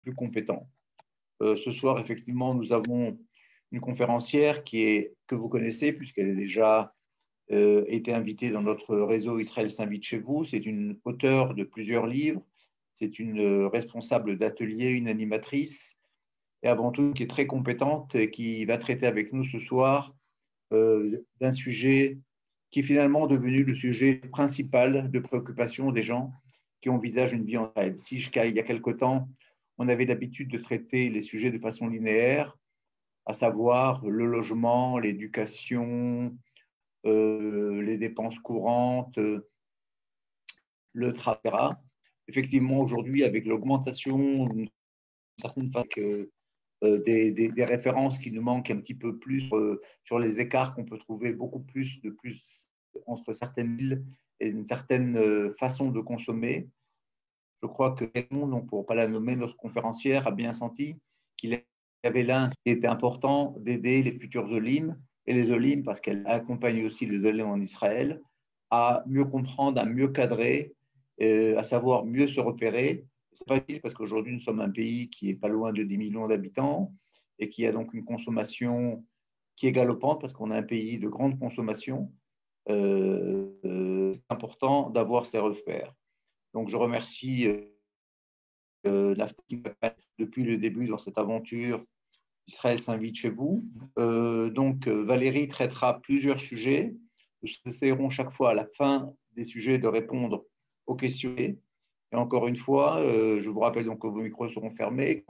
plus compétents. Ce soir, effectivement, nous avons une conférencière que vous connaissez, puisqu'elle a déjà été invitée dans notre réseau Israël s'invite chez vous. C'est une auteure de plusieurs livres, c'est une responsable d'atelier, une animatrice, et avant tout qui est très compétente et qui va traiter avec nous ce soir d'un sujet qui est finalement devenu le sujet principal de préoccupation des gens qui envisagent une vie en Israël. Si jusqu'à il y a quelque temps, on avait l'habitude de traiter les sujets de façon linéaire, à savoir le logement, l'éducation, les dépenses courantes, le travail. Effectivement, aujourd'hui, avec l'augmentation d'une certaine façon, des références qui nous manquent un petit peu plus sur les écarts qu'on peut trouver beaucoup plus entre certaines villes et une certaine façon de consommer. Je crois que Raymond, donc pour ne pas la nommer, notre conférencière, a bien senti qu'il y avait là ce qui était important d'aider les futurs Olim et les Olim, parce qu'elle accompagne aussi les Olim en Israël, à mieux comprendre, à mieux cadrer, à savoir mieux se repérer. C'est pas facile parce qu'aujourd'hui, nous sommes un pays qui est pas loin de 10 millions d'habitants et qui a donc une consommation qui est galopante parce qu'on a un pays de grande consommation. C'est important d'avoir ces repères. Donc, je remercie l'AFTI depuis le début dans cette aventure. Israël s'invite chez vous. Valérie traitera plusieurs sujets. Nous essaierons chaque fois à la fin des sujets de répondre aux questions. Et encore une fois, je vous rappelle donc que vos micros seront fermés.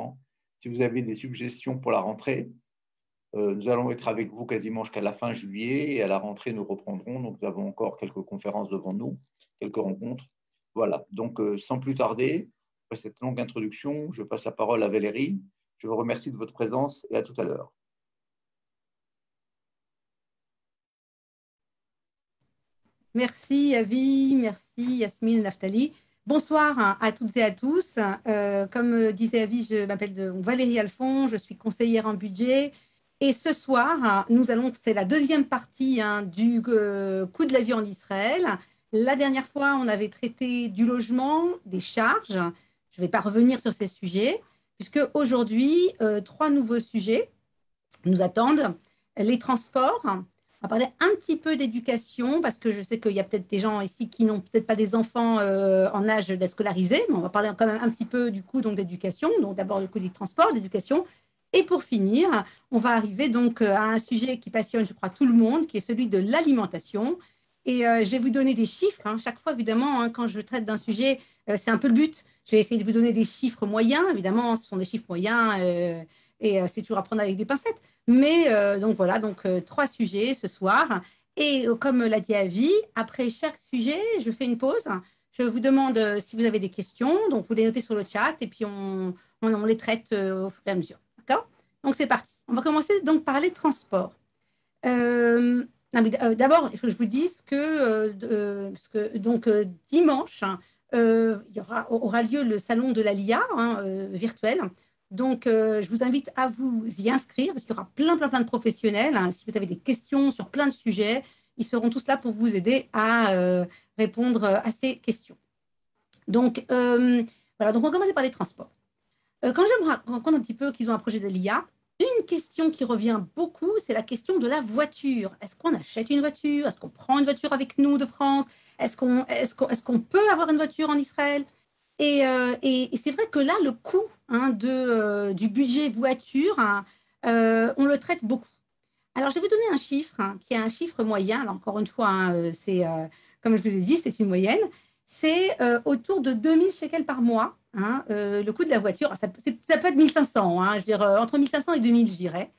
Si vous avez des suggestions pour la rentrée, nous allons être avec vous quasiment jusqu'à la fin juillet et à la rentrée, nous reprendrons. Donc, nous avons encore quelques conférences devant nous, quelques rencontres. Voilà, donc sans plus tarder, après cette longue introduction, je passe la parole à Valérie. Je vous remercie de votre présence et à tout à l'heure. Merci Avi, merci Yasmine et Naftali. Bonsoir à toutes et à tous. Comme disait Avi, je m'appelle Valérie Alphon, je suis conseillère en budget. Et ce soir, c'est la deuxième partie du coût de la vie en Israël. La dernière fois, on avait traité du logement, des charges. Je ne vais pas revenir sur ces sujets, puisque aujourd'hui, 3 nouveaux sujets nous attendent. Les transports, on va parler un petit peu d'éducation, parce que je sais qu'il y a peut-être des gens ici qui n'ont peut-être pas des enfants en âge d'être scolarisés, mais on va parler quand même un petit peu du coût d'éducation. Donc d'abord le coût du transport, d'éducation. Et pour finir, on va arriver donc à un sujet qui passionne, je crois, tout le monde, qui est celui de l'alimentation. Et je vais vous donner des chiffres. Chaque fois, évidemment, quand je traite d'un sujet, c'est un peu le but. Je vais essayer de vous donner des chiffres moyens. Évidemment, ce sont des chiffres moyens et c'est toujours à prendre avec des pincettes. Mais donc voilà, 3 sujets ce soir. Et comme l'a dit Avi, après chaque sujet, je fais une pause. Je vous demande si vous avez des questions. Donc, vous les notez sur le chat et puis on les traite au fur et à mesure. D'accord? Donc, c'est parti. On va commencer donc par les transports. D'abord, il faut que je vous dise que dimanche, aura lieu le salon de l'ALIA virtuel. Donc, je vous invite à vous y inscrire parce qu'il y aura plein de professionnels. Si vous avez des questions sur plein de sujets, ils seront tous là pour vous aider à répondre à ces questions. Donc, voilà. Donc, on va commencer par les transports. Quand je me raconte un petit peu qu'ils ont un projet de l'IA, une question qui revient beaucoup, c'est la question de la voiture. Est-ce qu'on achète une voiture? Est-ce qu'on prend une voiture avec nous de France? Est-ce qu'on peut avoir une voiture en Israël? Et c'est vrai que là, le coût du budget voiture, on le traite beaucoup. Alors, je vais vous donner un chiffre qui est un chiffre moyen. Alors, encore une fois, comme je vous ai dit, c'est une moyenne. C'est autour de 2000 shekels par mois, le coût de la voiture. Ça peut être 1500, je veux dire, entre 1500 et 2000, je dirais.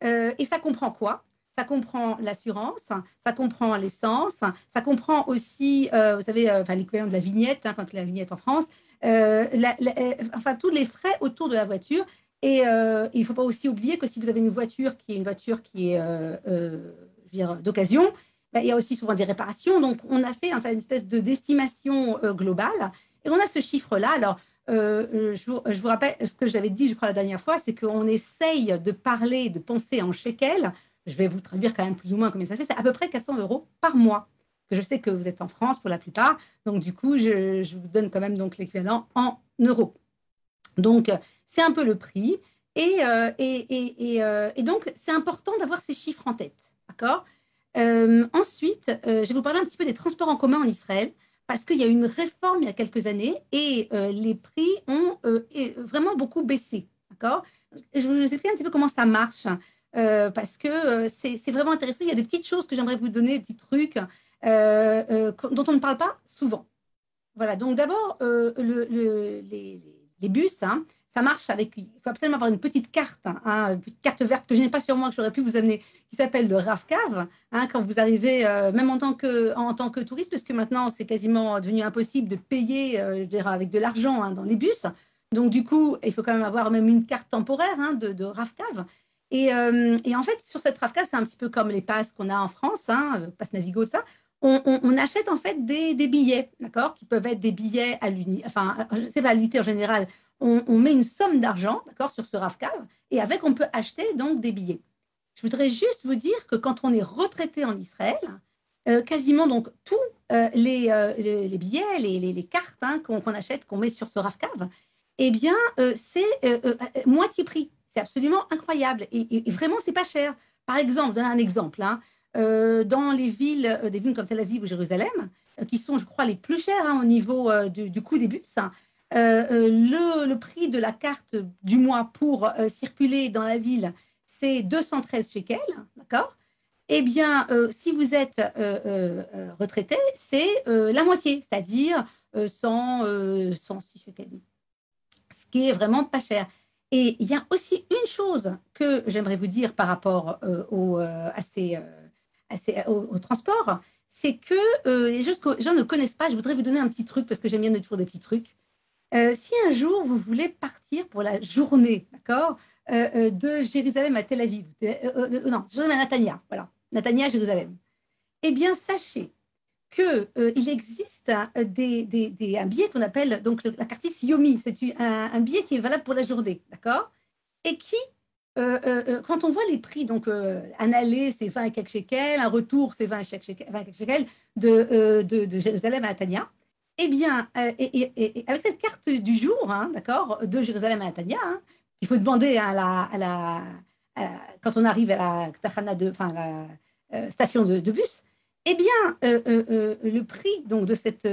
Et ça comprend quoi? Ça comprend l'assurance, ça comprend l'essence, ça comprend aussi, vous savez, l'équivalent de la vignette, quand la vignette en France, tous les frais autour de la voiture. Et il ne faut pas aussi oublier que si vous avez une voiture qui est d'occasion, il y a aussi souvent des réparations. Donc, on a fait une espèce d'estimation globale. Et on a ce chiffre-là. Alors, je vous rappelle ce que j'avais dit, je crois, la dernière fois, c'est qu'on essaye de parler, de penser en shekels. Je vais vous traduire quand même plus ou moins combien ça fait. C'est à peu près 400 € par mois. Je sais que vous êtes en France pour la plupart. Donc, du coup, je vous donne quand même l'équivalent en euros. Donc, c'est un peu le prix. Et donc, c'est important d'avoir ces chiffres en tête. D'accord? Ensuite, je vais vous parler un petit peu des transports en commun en Israël, parce qu'il y a eu une réforme il y a quelques années et les prix ont vraiment beaucoup baissé. D'accord? Je vais vous expliquer un petit peu comment ça marche, parce que c'est vraiment intéressant. Il y a des petites choses que j'aimerais vous donner, des petits trucs dont on ne parle pas souvent. Voilà, donc d'abord, les bus, hein, ça marche avec. Il faut absolument avoir une petite carte, hein, une petite carte verte que je n'ai pas sur moi, que j'aurais pu vous amener, qui s'appelle le RAV-CAV, hein, quand vous arrivez, même en tant que touriste, parce que maintenant, c'est quasiment devenu impossible de payer je dirais, avec de l'argent hein, dans les bus. Donc, du coup, il faut quand même avoir même une carte temporaire hein, de RAV-CAV. Et en fait, sur cette RAV-CAV, c'est un petit peu comme les passes qu'on a en France, hein, passes Navigo, tout ça on achète en fait des billets, d'accord, qui peuvent être des billets à l'unité, enfin, je sais pas, à l'unité en général, on met une somme d'argent, d'accord, sur ce RAV-CAV, et avec, on peut acheter donc des billets. Je voudrais juste vous dire que quand on est retraité en Israël, quasiment donc tous les billets, les cartes hein, qu'on achète, qu'on met sur ce RAV-CAV, eh bien, c'est moitié prix. C'est absolument incroyable. Et vraiment, c'est pas cher. Par exemple, je donne un exemple. Hein, dans les villes, des villes comme Tel Aviv ou Jérusalem, qui sont, je crois, les plus chères hein, au niveau du coût des bus, hein, le prix de la carte du mois pour circuler dans la ville, c'est 213 shekels, d'accord? Eh bien, si vous êtes retraité, c'est la moitié, c'est-à-dire 106 shekels, ce qui est vraiment pas cher. Et il y a aussi une chose que j'aimerais vous dire par rapport au transport, c'est que les choses que les gens ne connaissent pas, je voudrais vous donner un petit truc parce que j'aime bien donner toujours des petits trucs. Si un jour vous voulez partir pour la journée, d'accord, de Jérusalem à Tel Aviv, non, Jérusalem à Natania, voilà, Natania, Jérusalem, eh bien sachez que il existe un billet qu'on appelle donc la carte Yomi, c'est un billet qui est valable pour la journée, d'accord, et qui quand on voit les prix, donc un aller c'est 20 et quelques shekels, un retour c'est 20 et quelques shekels de Jérusalem à Natania, eh bien, et avec cette carte du jour, hein, d'accord, de Jérusalem à Natania, hein, il faut demander quand on arrive à la, enfin, la station de bus, eh bien, le prix donc, de cette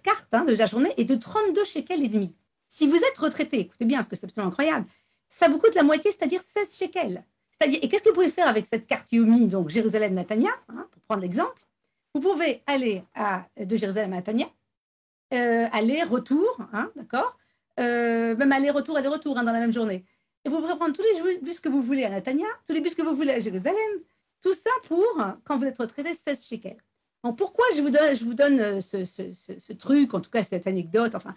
carte hein, de la journée est de 32 shekels et demi. Si vous êtes retraité, écoutez bien, parce que c'est absolument incroyable, ça vous coûte la moitié, c'est-à-dire 16 shekels. C'est-à-dire, et qu'est-ce que vous pouvez faire avec cette carte Yomi, donc Jérusalem-Natania, hein, pour prendre l'exemple? Vous pouvez aller de Jérusalem à Natania, aller-retour, hein, d'accord, même aller-retour hein, dans la même journée. Et vous pouvez prendre tous les bus que vous voulez à Natania, tous les bus que vous voulez à Jérusalem, tout ça pour, quand vous êtes retraité, 16 shekels. Donc, pourquoi je vous donne ce truc, en tout cas cette anecdote, enfin,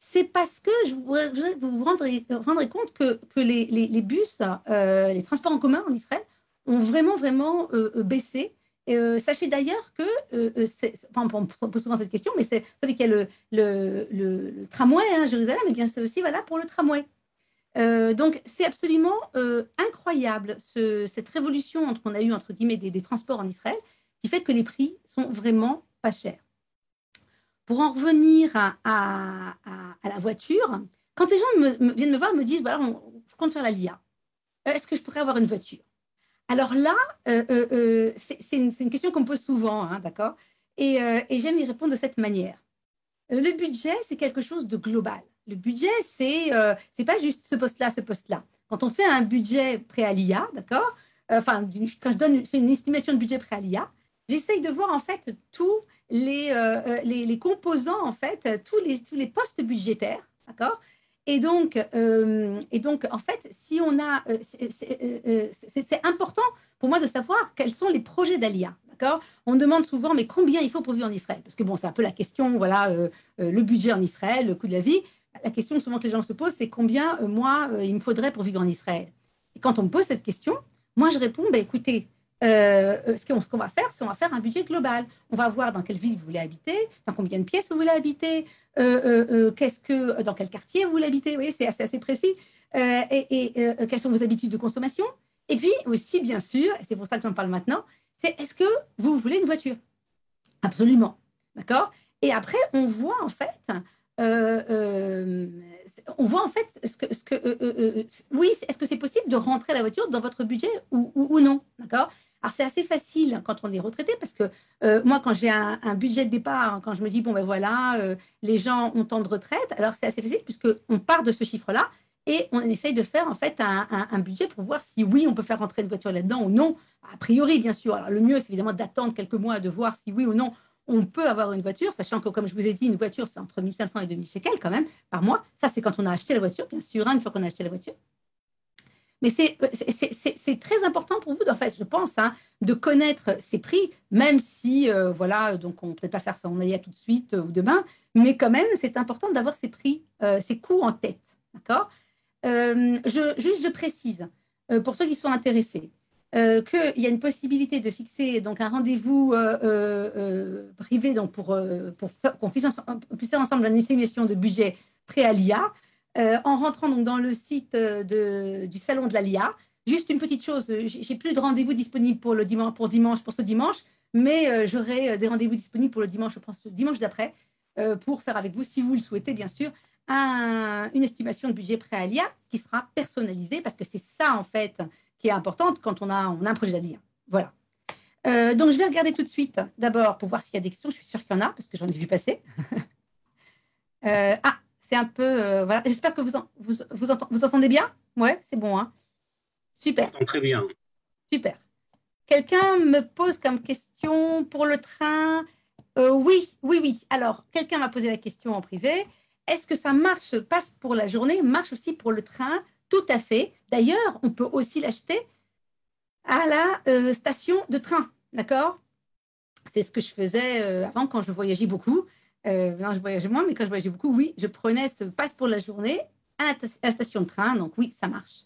c'est parce que vous vous rendrez compte que les bus, les transports en commun en Israël ont vraiment, vraiment baissé. Sachez d'ailleurs que, on pose souvent cette question, mais vous savez qu'il y a le tramway à Jérusalem, et bien c'est aussi valable pour le tramway. Donc c'est absolument incroyable cette révolution qu'on a eue entre guillemets des transports en Israël, qui fait que les prix sont vraiment pas chers. Pour en revenir à la voiture, quand les gens viennent me voir, me disent voilà, je compte faire la LIA. Est-ce que je pourrais avoir une voiture? Alors là, c'est une question qu'on me pose souvent, hein, d'accord? Et j'aime y répondre de cette manière. Le budget, c'est quelque chose de global. Le budget, c'est pas juste ce poste-là, ce poste-là. Quand on fait un budget prêt à l'IA, d'accord? Enfin, quand je fais une estimation de budget prêt à l'IA, j'essaye de voir en fait tous les composants, en fait, tous les postes budgétaires, d'accord? Et donc, en fait, si on a, c'est important pour moi de savoir quels sont les projets d'Alia. D'accord? On me demande souvent, mais combien il faut pour vivre en Israël? Parce que bon, c'est un peu la question, voilà, le budget en Israël, le coût de la vie. La question souvent que les gens se posent, c'est combien, moi, il me faudrait pour vivre en Israël? Et quand on me pose cette question, moi, je réponds, bah, écoutez, ce qu'on va faire, c'est on va faire un budget global. On va voir dans quelle ville vous voulez habiter, dans combien de pièces vous voulez habiter, dans quel quartier vous voulez habiter. Vous voyez, c'est assez précis. Quelles sont vos habitudes de consommation? Et puis aussi, bien sûr, et c'est pour ça que j'en parle maintenant, c'est est-ce que vous voulez une voiture? Absolument. D'accord? Et après, on voit en fait, on voit en fait oui, est-ce que c'est possible de rentrer la voiture dans votre budget ou non, d'accord? Alors c'est assez facile quand on est retraité parce que moi quand j'ai un budget de départ, quand je me dis bon ben voilà, les gens ont tant de retraite, alors c'est assez facile puisque on part de ce chiffre-là et on essaye de faire en fait un budget pour voir si oui on peut faire rentrer une voiture là-dedans ou non. A priori bien sûr. Alors le mieux c'est évidemment d'attendre quelques mois de voir si oui ou non on peut avoir une voiture, sachant que, comme je vous ai dit, une voiture, c'est entre 1500 et 2000 shekels quand même par mois. Ça, c'est quand on a acheté la voiture, bien sûr, hein, une fois qu'on a acheté la voiture. Mais c'est très important pour vous, en fait, je pense, hein, de connaître ces prix, même si, voilà, donc on ne peut pas faire ça en aille tout de suite ou demain, mais quand même, c'est important d'avoir ces prix, ces coûts en tête, d'accord? Juste, je précise, pour ceux qui sont intéressés, qu'il y a une possibilité de fixer donc un rendez-vous privé donc pour qu'on puisse faire ensemble une estimation de budget pré-ALIA en rentrant donc dans le site du salon de l'ALIA. Juste une petite chose, j'ai plus de rendez-vous disponibles pour le dimanche, pour ce dimanche, mais j'aurai des rendez-vous disponibles pour le dimanche, je pense, le dimanche d'après, pour faire avec vous, si vous le souhaitez, bien sûr, une estimation de budget pré-ALIA qui sera personnalisée, parce que c'est ça, en fait, qui est importante quand on a un projet d'ALIA. Voilà. Donc, je vais regarder tout de suite, d'abord, pour voir s'il y a des questions. Je suis sûre qu'il y en a, parce que j'en ai vu passer. C'est un peu... voilà. J'espère que vous entendez bien. Ouais, c'est bon. Hein. Super. Très bien. Super. Quelqu'un me pose comme question pour le train. Oui. Alors, quelqu'un m'a posé la question en privé. Est-ce que ça passe pour la journée, marche aussi pour le train? Tout à fait. D'ailleurs, on peut aussi l'acheter à la station de train, d'accord? C'est ce que je faisais avant quand je voyageais beaucoup. Non, je voyageais moins, mais quand je voyageais beaucoup, oui, je prenais ce passe pour la journée à la station de train. Donc oui, ça marche.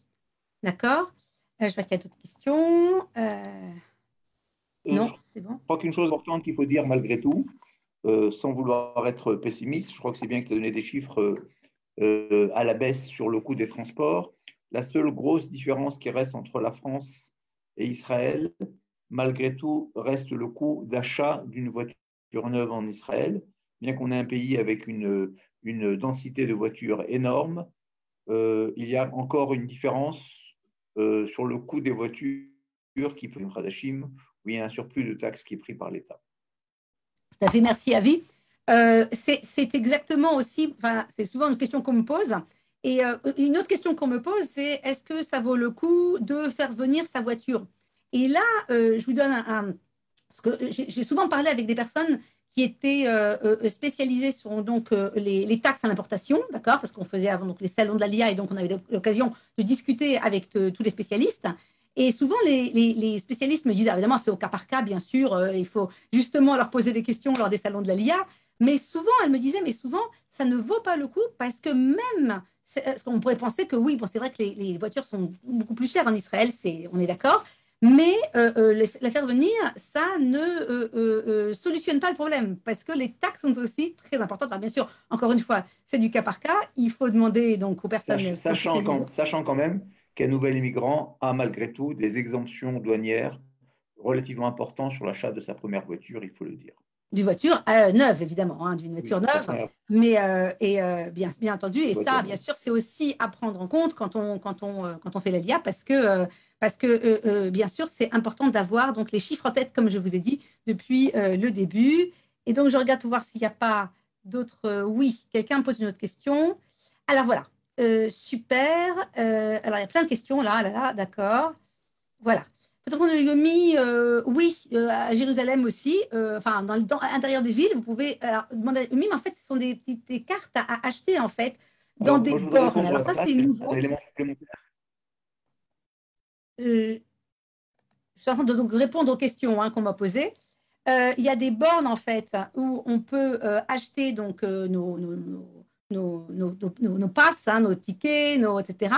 D'accord? Je vois qu'il y a d'autres questions. Non, c'est bon. Je crois qu'une chose importante qu'il faut dire malgré tout, sans vouloir être pessimiste, je crois que c'est bien que tu as donné des chiffres à la baisse sur le coût des transports. La seule grosse différence qui reste entre la France et Israël, malgré tout, reste le coût d'achat d'une voiture neuve en Israël. Bien qu'on ait un pays avec une densité de voitures énorme, il y a encore une différence sur le coût des voitures qui peut être Hadashim, où il y a un surplus de taxes qui est pris par l'État. Tout à fait, merci Avi. C'est exactement aussi, enfin, c'est souvent une question qu'on me pose. Et une autre question qu'on me pose, c'est est-ce que ça vaut le coup de faire venir sa voiture? Et là, je vous donne parce que j'ai souvent parlé avec des personnes qui étaient spécialisées sur donc, les taxes à l'importation, d'accord? Parce qu'on faisait avant donc, les salons de l'ALIA et donc on avait l'occasion de discuter avec tous les spécialistes. Et souvent, les spécialistes me disent, évidemment, c'est au cas par cas, bien sûr, il faut justement leur poser des questions lors des salons de l'ALIA. Mais souvent, elle me disait, mais souvent, ça ne vaut pas le coup parce que même, on pourrait penser que oui, bon, c'est vrai que les voitures sont beaucoup plus chères en Israël, on est d'accord, mais la faire venir, ça ne solutionne pas le problème parce que les taxes sont aussi très importantes. Alors, bien sûr, encore une fois, c'est du cas par cas. Il faut demander donc aux personnes sachant quand même qu'un nouvel immigrant a malgré tout des exemptions douanières relativement importantes sur l'achat de sa première voiture, il faut le dire. D'une voiture neuve, évidemment, hein, d'une voiture neuve, mais bien entendu, et ça, bien sûr, c'est aussi à prendre en compte quand on fait l'ALIA, parce que bien sûr, c'est important d'avoir donc les chiffres en tête, comme je vous ai dit, depuis le début. Et donc, je regarde pour voir s'il n'y a pas d'autres... oui, quelqu'un me pose une autre question. Alors, voilà, super. Alors, il y a plein de questions, là, d'accord. Voilà. Peut-être qu'on a mis, oui, à Jérusalem aussi, enfin, dans l'intérieur des villes, vous pouvez demander à mais en fait, ce sont des petites cartes à acheter, en fait, dans des bornes. Alors, ça, c'est nouveau. Je suis en train de donc, répondre aux questions hein, qu'on m'a posées. Il y a des bornes, en fait, où on peut acheter donc, nos passes, hein, nos tickets, etc.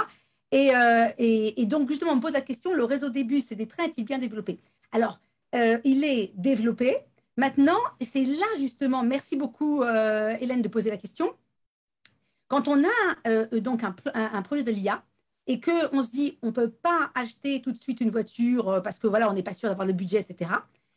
Et donc, justement, on me pose la question, le réseau des bus et des trains est-il bien développé? Alors, il est développé. Maintenant, c'est là, justement, merci beaucoup, Hélène, de poser la question. Quand on a donc un projet de l'IA et qu'on se dit, on ne peut pas acheter tout de suite une voiture parce que, voilà, on n'est pas sûr d'avoir le budget, etc.,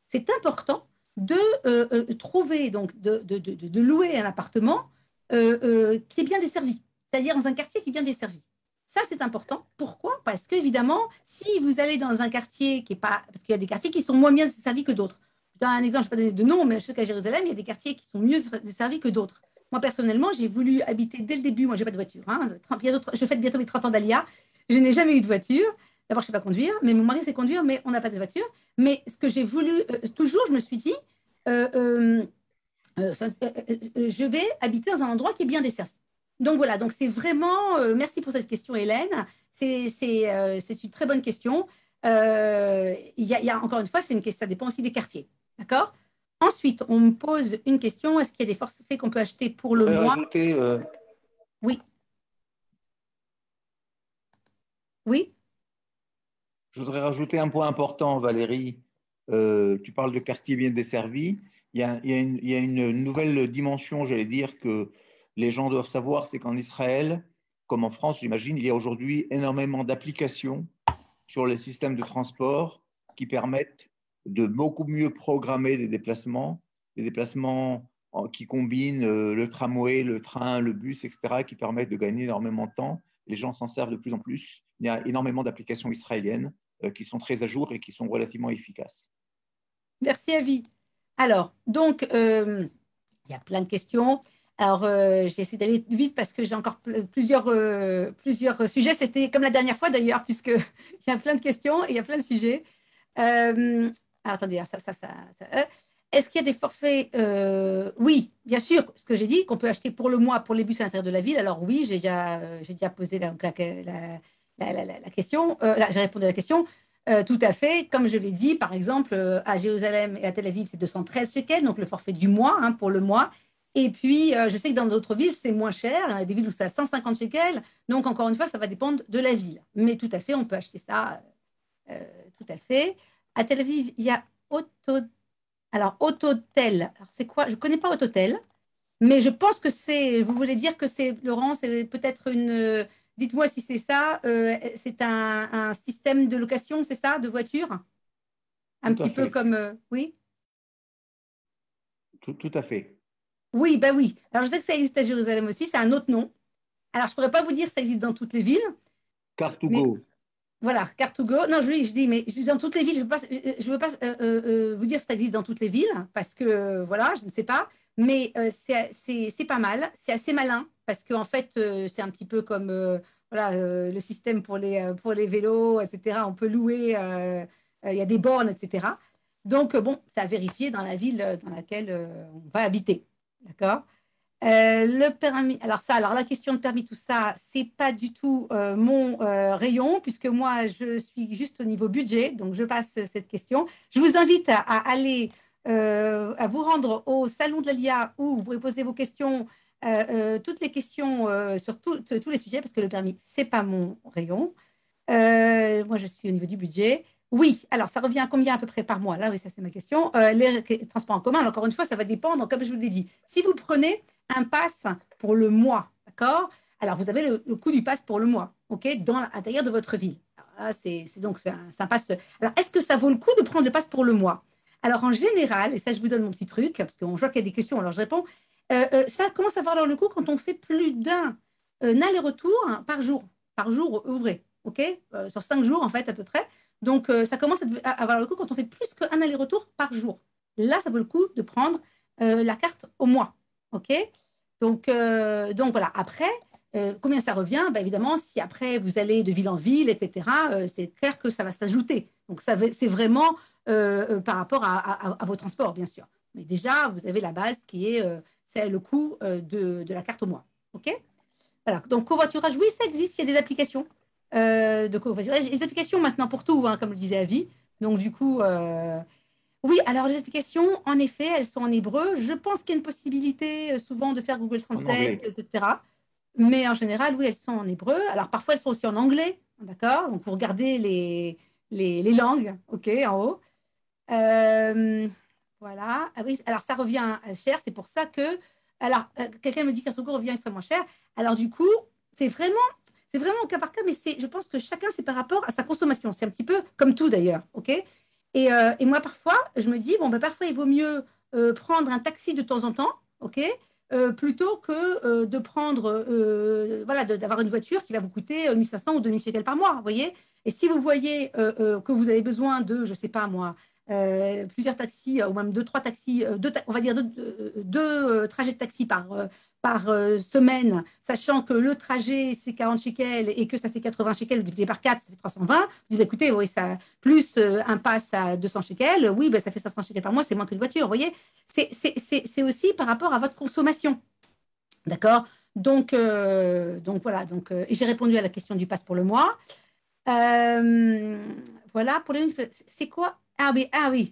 c'est important de trouver, donc, de louer un appartement qui est bien desservi. c'est-à-dire dans un quartier qui est bien desservi. Ça, c'est important. Pourquoi? Parce qu'évidemment, si vous allez dans un quartier qui est pas... Parce qu'il y a des quartiers qui sont moins bien desservis que d'autres. Je donne un exemple, je ne vais pas donner de nom, mais je sais qu'à Jérusalem, il y a des quartiers qui sont mieux desservis que d'autres. Moi, personnellement, j'ai voulu habiter dès le début. Moi, je n'ai pas de voiture. Hein. Je fête bientôt mes 30 ans d'Alia. Je n'ai jamais eu de voiture. D'abord, je ne sais pas conduire, mais mon mari sait conduire, mais on n'a pas de voiture. Mais ce que j'ai voulu, toujours, je me suis dit, euh, euh, je vais habiter dans un endroit qui est bien desservi. Donc voilà, donc c'est vraiment, merci pour cette question Hélène, c'est une très bonne question. Encore une fois, ça dépend aussi des quartiers, d'accord? Ensuite, on me pose une question, est-ce qu'il y a des forfaits qu'on peut acheter pour Je le voudrais mois? rajouter, Oui, oui, un point important, Valérie. Tu parles de quartier bien desservi. Il y a une nouvelle dimension, j'allais dire, que les gens doivent savoir, c'est qu'en Israël, comme en France, j'imagine, il y a aujourd'hui énormément d'applications sur les systèmes de transport qui permettent de beaucoup mieux programmer des déplacements qui combinent le tramway, le train, le bus, etc., qui permettent de gagner énormément de temps. Les gens s'en servent de plus en plus. Il y a énormément d'applications israéliennes qui sont très à jour et qui sont relativement efficaces. merci Avi. Alors, donc, il y a plein de questions. Alors, je vais essayer d'aller vite parce que j'ai encore plusieurs sujets. C'était comme la dernière fois d'ailleurs, puisqu'il y a plein de questions et il y a plein de sujets. Alors, attendez, est-ce qu'il y a des forfaits? Oui, bien sûr, ce que j'ai dit, qu'on peut acheter pour le mois pour les bus à l'intérieur de la ville. Alors oui, j'ai déjà posé la question, j'ai répondu à la question. Tout à fait. Comme je l'ai dit, par exemple, à Jérusalem et à Tel Aviv, c'est 213 shekels, donc le forfait du mois, hein, pour le mois. Et puis, je sais que dans d'autres villes, c'est moins cher. Il y a des villes où c'est à 150 shekels. Donc, encore une fois, ça va dépendre de la ville. Mais tout à fait, on peut acheter ça. Tout à fait. À Tel Aviv, il y a Alors, Autotel. Alors, c'est quoi? Je ne connais pas Autotel, mais je pense que c'est. Vous voulez dire que c'est, Laurent, c'est peut-être une. Dites-moi si c'est ça. C'est un système de location, c'est ça, de voiture? Un Tout à petit peu fait. comme. Oui? Tout à fait. Oui, ben oui. Alors, je sais que ça existe à Jérusalem aussi, c'est un autre nom. Alors, je ne pourrais pas vous dire que ça existe dans toutes les villes, mais Car2Go. voilà, Car2Go. Non, je dis, mais je dis dans toutes les villes, je veux pas vous dire que ça existe dans toutes les villes, parce que, voilà, je ne sais pas. Mais c'est pas mal, c'est assez malin, parce qu'en fait, c'est un petit peu comme voilà, le système pour les vélos, etc. On peut louer, il y a des bornes, etc. Donc, bon, c'est à vérifier dans la ville dans laquelle on va habiter. D'accord? Le permis, alors la question de permis, tout ça, c'est pas du tout mon rayon, puisque moi, je suis juste au niveau budget, donc je passe cette question. Je vous invite à aller, à vous rendre au Salon de l'Alia où vous pouvez poser vos questions, toutes les questions sur tous les sujets, parce que le permis, c'est pas mon rayon. Moi, je suis au niveau du budget. Oui, alors ça revient à combien à peu près par mois? Là, oui, ça c'est ma question. Les transports en commun, alors, encore une fois, ça va dépendre, comme je vous l'ai dit. Si vous prenez un pass pour le mois, d'accord? Alors, vous avez le coût du pass pour le mois, OK, à l'intérieur de votre ville. Alors là, c'est un pass. Alors, est-ce que ça vaut le coup de prendre le pass pour le mois? Alors, en général, et ça, je vous donne mon petit truc, parce qu'on voit qu'il y a des questions, alors je réponds. Ça commence à valoir le coup quand on fait plus d'un aller-retour hein, par jour ouvré, OK? Sur 5 jours, en fait, à peu près. Donc, ça commence à valoir le coup quand on fait plus qu'un aller-retour par jour. Là, ça vaut le coup de prendre la carte au mois. OK? Donc voilà. Après, combien ça revient? Ben, évidemment, si après vous allez de ville en ville, etc., c'est clair que ça va s'ajouter. Donc, c'est vraiment par rapport à vos transports, bien sûr. Mais déjà, vous avez la base qui est c'est le coût de la carte au mois. OK? Voilà. Donc, covoiturage, oui, ça existe. Il y a des applications de covoiturage. Des applications maintenant pour tout, hein, comme le disait Avi. Donc, du coup, oui, alors les explications, en effet, elles sont en hébreu. Je pense qu'il y a une possibilité souvent de faire Google En Translate, anglais. etc. Mais en général, oui, elles sont en hébreu. Alors parfois, elles sont aussi en anglais, d'accord? Donc vous regardez les langues, ok, en haut. Euh, voilà. Ah oui, alors ça revient cher, c'est pour ça que. Alors, quelqu'un me dit qu'un secours revient extrêmement cher. Alors du coup, c'est vraiment, c'est vraiment au cas par cas, mais je pense que chacun, c'est par rapport à sa consommation. C'est un petit peu comme tout d'ailleurs, ok? Et moi, parfois, je me dis, bon, ben, parfois, il vaut mieux prendre un taxi de temps en temps, ok? plutôt que de prendre, voilà, d'avoir une voiture qui va vous coûter 1500 ou 2000 shekels par mois, vous voyez. Et si vous voyez que vous avez besoin de, je ne sais pas moi, plusieurs taxis, ou même deux, trois taxis, on va dire deux trajets de taxi par semaine, sachant que le trajet c'est 40 shekels et que ça fait 80 shekels multiplié par 4, ça fait 320. Vous dites, bah, écoutez, oui, ça, plus un pass à 200 shekels, oui, bah, ça fait 500 shekels par mois, c'est moins qu'une voiture, vous voyez. C'est aussi par rapport à votre consommation. D'accord. Donc voilà, et j'ai répondu à la question du pass pour le mois. Euh, voilà, pour les c'est quoi? Ah oui,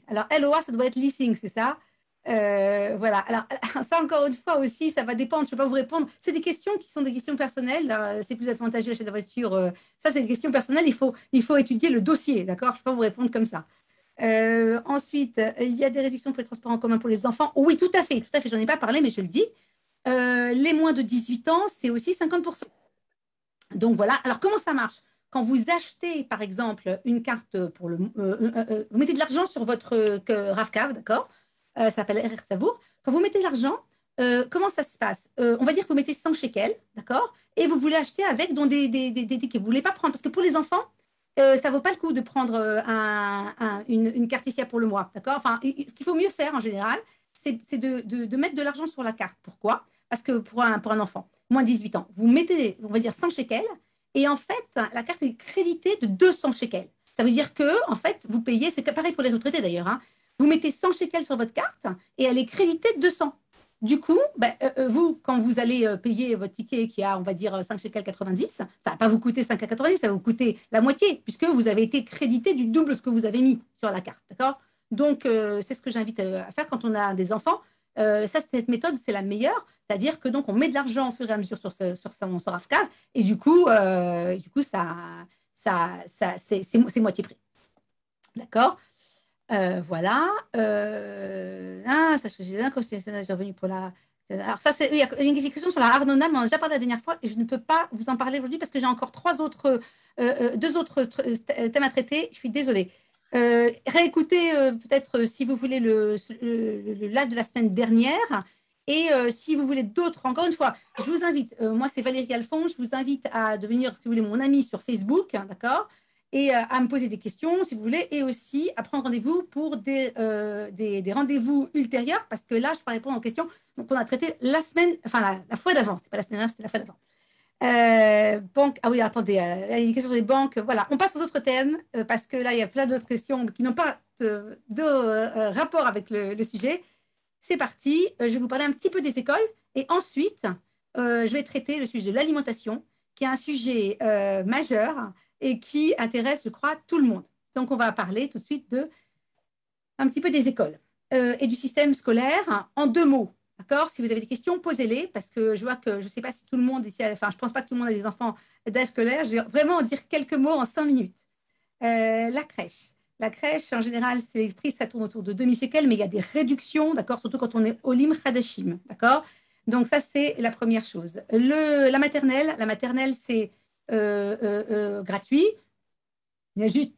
alors LOA, ça doit être leasing, c'est ça? Voilà, alors ça encore une fois aussi, ça va dépendre, je ne peux pas vous répondre. C'est des questions qui sont des questions personnelles. C'est plus avantageux d'acheter la voiture. Ça, c'est des questions personnelles. Il faut étudier le dossier, d'accord? Je ne peux pas vous répondre comme ça. Ensuite, il y a des réductions pour les transports en commun pour les enfants. Oui, tout à fait, tout à fait. J'en ai pas parlé, mais je le dis. Les moins de 18 ans, c'est aussi 50%. Donc voilà. Alors, comment ça marche? Quand vous achetez, par exemple, une carte pour vous mettez de l'argent sur votre RAVCAV, d'accord? Ça s'appelle RR Savour. Quand vous mettez de l'argent, comment ça se passe? On va dire que vous mettez 100 shekels, d'accord? Et vous voulez acheter avec donc des tickets. Vous ne voulez pas prendre, parce que pour les enfants, ça ne vaut pas le coup de prendre une carte ici pour le mois, d'accord? Enfin, ce qu'il faut mieux faire en général, c'est de mettre de l'argent sur la carte. Pourquoi? Parce que pour un enfant, moins de 18 ans, vous mettez, on va dire, 100 shekels, et en fait, la carte est créditée de 200 shekels. Ça veut dire que, en fait, vous payez, c'est pareil pour les retraités d'ailleurs, hein, vous mettez 100 shekels sur votre carte et elle est créditée de 200. Du coup, ben, vous, quand vous allez payer votre ticket qui a, on va dire, 5 shekels 90, ça ne va pas vous coûter 5 à 90, ça va vous coûter la moitié, puisque vous avez été crédité du double de ce que vous avez mis sur la carte. D'accord? Donc, c'est ce que j'invite à faire quand on a des enfants. Cette méthode, c'est la meilleure. C'est-à-dire que donc on met de l'argent au fur et à mesure sur son RAVCAV, et du coup c'est moitié prix. D'accord. Voilà. Ça, j'ai revenu pour la. Alors, ça, il y a une question sur la Arnona, mais on en a déjà parlé la dernière fois, et je ne peux pas vous en parler aujourd'hui parce que j'ai encore deux autres thèmes à traiter. Je suis désolée. Réécoutez peut-être si vous voulez le live de la semaine dernière. Et si vous voulez d'autres, encore une fois, je vous invite, moi c'est Valérie Alphonse, je vous invite à devenir, si vous voulez, mon ami sur Facebook, hein, d'accord? Et à me poser des questions, si vous voulez, et aussi à prendre rendez-vous pour des rendez-vous ultérieurs, parce que là, je peux répondre aux questions donc on a traité la semaine, enfin la fois d'avant, c'est pas la semaine dernière, c'est la fois d'avant. Banque, ah oui, attendez, les questions des banques, voilà. On passe aux autres thèmes, parce que là, il y a plein d'autres questions qui n'ont pas de rapport avec le sujet. C'est parti, je vais vous parler un petit peu des écoles, et ensuite, je vais traiter le sujet de l'alimentation, qui est un sujet majeur et qui intéresse, je crois, tout le monde. Donc, on va parler tout de suite un petit peu des écoles et du système scolaire en deux mots. D'accord? Si vous avez des questions, posez-les, parce que je vois que je ne sais pas si tout le monde ici, enfin, je ne pense pas que tout le monde a des enfants d'âge scolaire. Je vais vraiment en dire quelques mots en 5 minutes. La crèche. La crèche, en général, c'est les prix, ça tourne autour de 2000 shekels, mais il y a des réductions, d'accord, surtout quand on est Olim Hadashim, d'accord. Donc ça, c'est la première chose. La maternelle, c'est gratuit. Il y a juste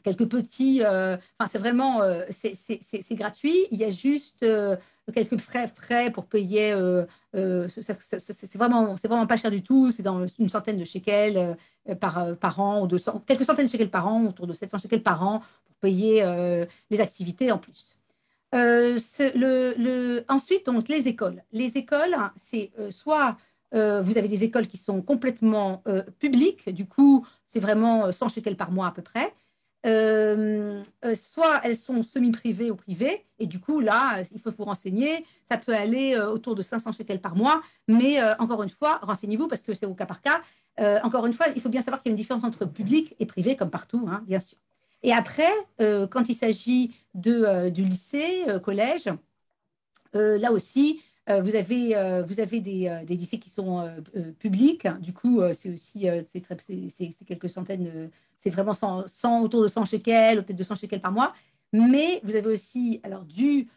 quelques petits, enfin c'est vraiment, c'est gratuit. Il y a juste quelques frais pour payer. C'est vraiment pas cher du tout. C'est dans une centaine de shekels par an, ou 200, quelques centaines de shekels par an, autour de 700 shekels par an pour payer les activités en plus. Ensuite, donc, les écoles. Les écoles, c'est soit vous avez des écoles qui sont complètement publiques, du coup, c'est vraiment 100 shekels par mois à peu près. Soit elles sont semi-privées ou privées, et du coup, là, il faut vous renseigner. Ça peut aller autour de 500 shekels par mois, mais encore une fois, renseignez-vous parce que c'est au cas par cas. Encore une fois, il faut bien savoir qu'il y a une différence entre public et privé, comme partout, hein, bien sûr. Et après, quand il s'agit du lycée, collège, là aussi, vous avez des lycées qui sont publics. Du coup, c'est aussi c'est quelques centaines, c'est vraiment autour de 100 shekels, peut-être 200 shekels par mois. Mais vous avez aussi alors du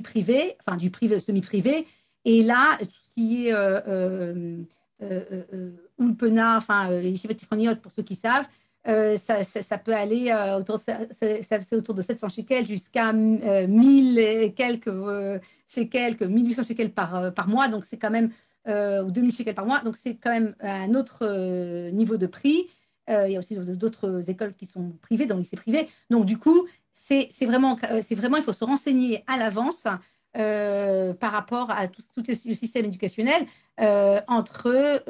privé, enfin du privé semi-privé. Et là, tout ce qui est Ulpena, enfin Yeshivat Tichoniyot, pour ceux qui savent, Ça peut aller c'est autour de 700 shekels jusqu'à 1000 et quelques shekels, 1800 shekels par mois. Donc, c'est quand même, ou 2000 shekels par mois. Donc, c'est quand même un autre niveau de prix. Il y a aussi d'autres écoles qui sont privées, dans le lycée privé. Donc, du coup, c'est vraiment, il faut se renseigner à l'avance par rapport à tout le système éducationnel entre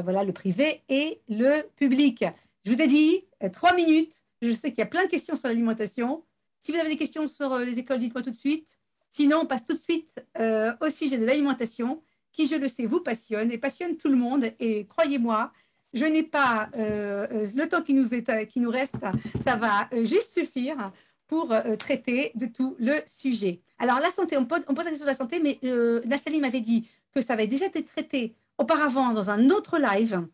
voilà, le privé et le public. Je vous ai dit 3 minutes. Je sais qu'il y a plein de questions sur l'alimentation. Si vous avez des questions sur les écoles, dites-moi tout de suite. Sinon, on passe tout de suite au sujet de l'alimentation, qui, je le sais, vous passionne et passionne tout le monde. Et croyez-moi, je n'ai pas le temps qui nous reste, ça va juste suffire pour traiter de tout le sujet. Alors, la santé, on pose la question de la santé, mais Nathalie m'avait dit que ça avait déjà été traité auparavant dans un autre live.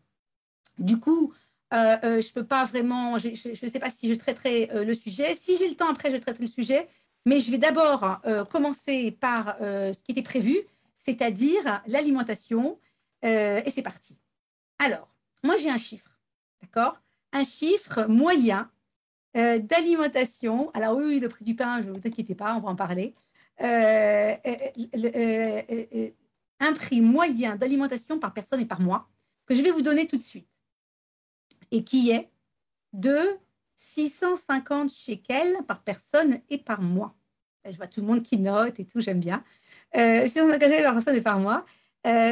Du coup, je ne peux pas vraiment, je ne sais pas si je traiterai le sujet. Si j'ai le temps après, je traiterai le sujet. Mais je vais d'abord commencer par ce qui était prévu, c'est-à-dire l'alimentation. Et c'est parti. Alors, moi, j'ai un chiffre, d'accord? Un chiffre moyen d'alimentation. Alors oui, le prix du pain, ne vous inquiétez pas, on va en parler. Un prix moyen d'alimentation par personne et par mois que je vais vous donner tout de suite et qui est de 650 shekels par personne et par mois. Je vois tout le monde qui note et tout, j'aime bien. 650 shekels par personne et par mois,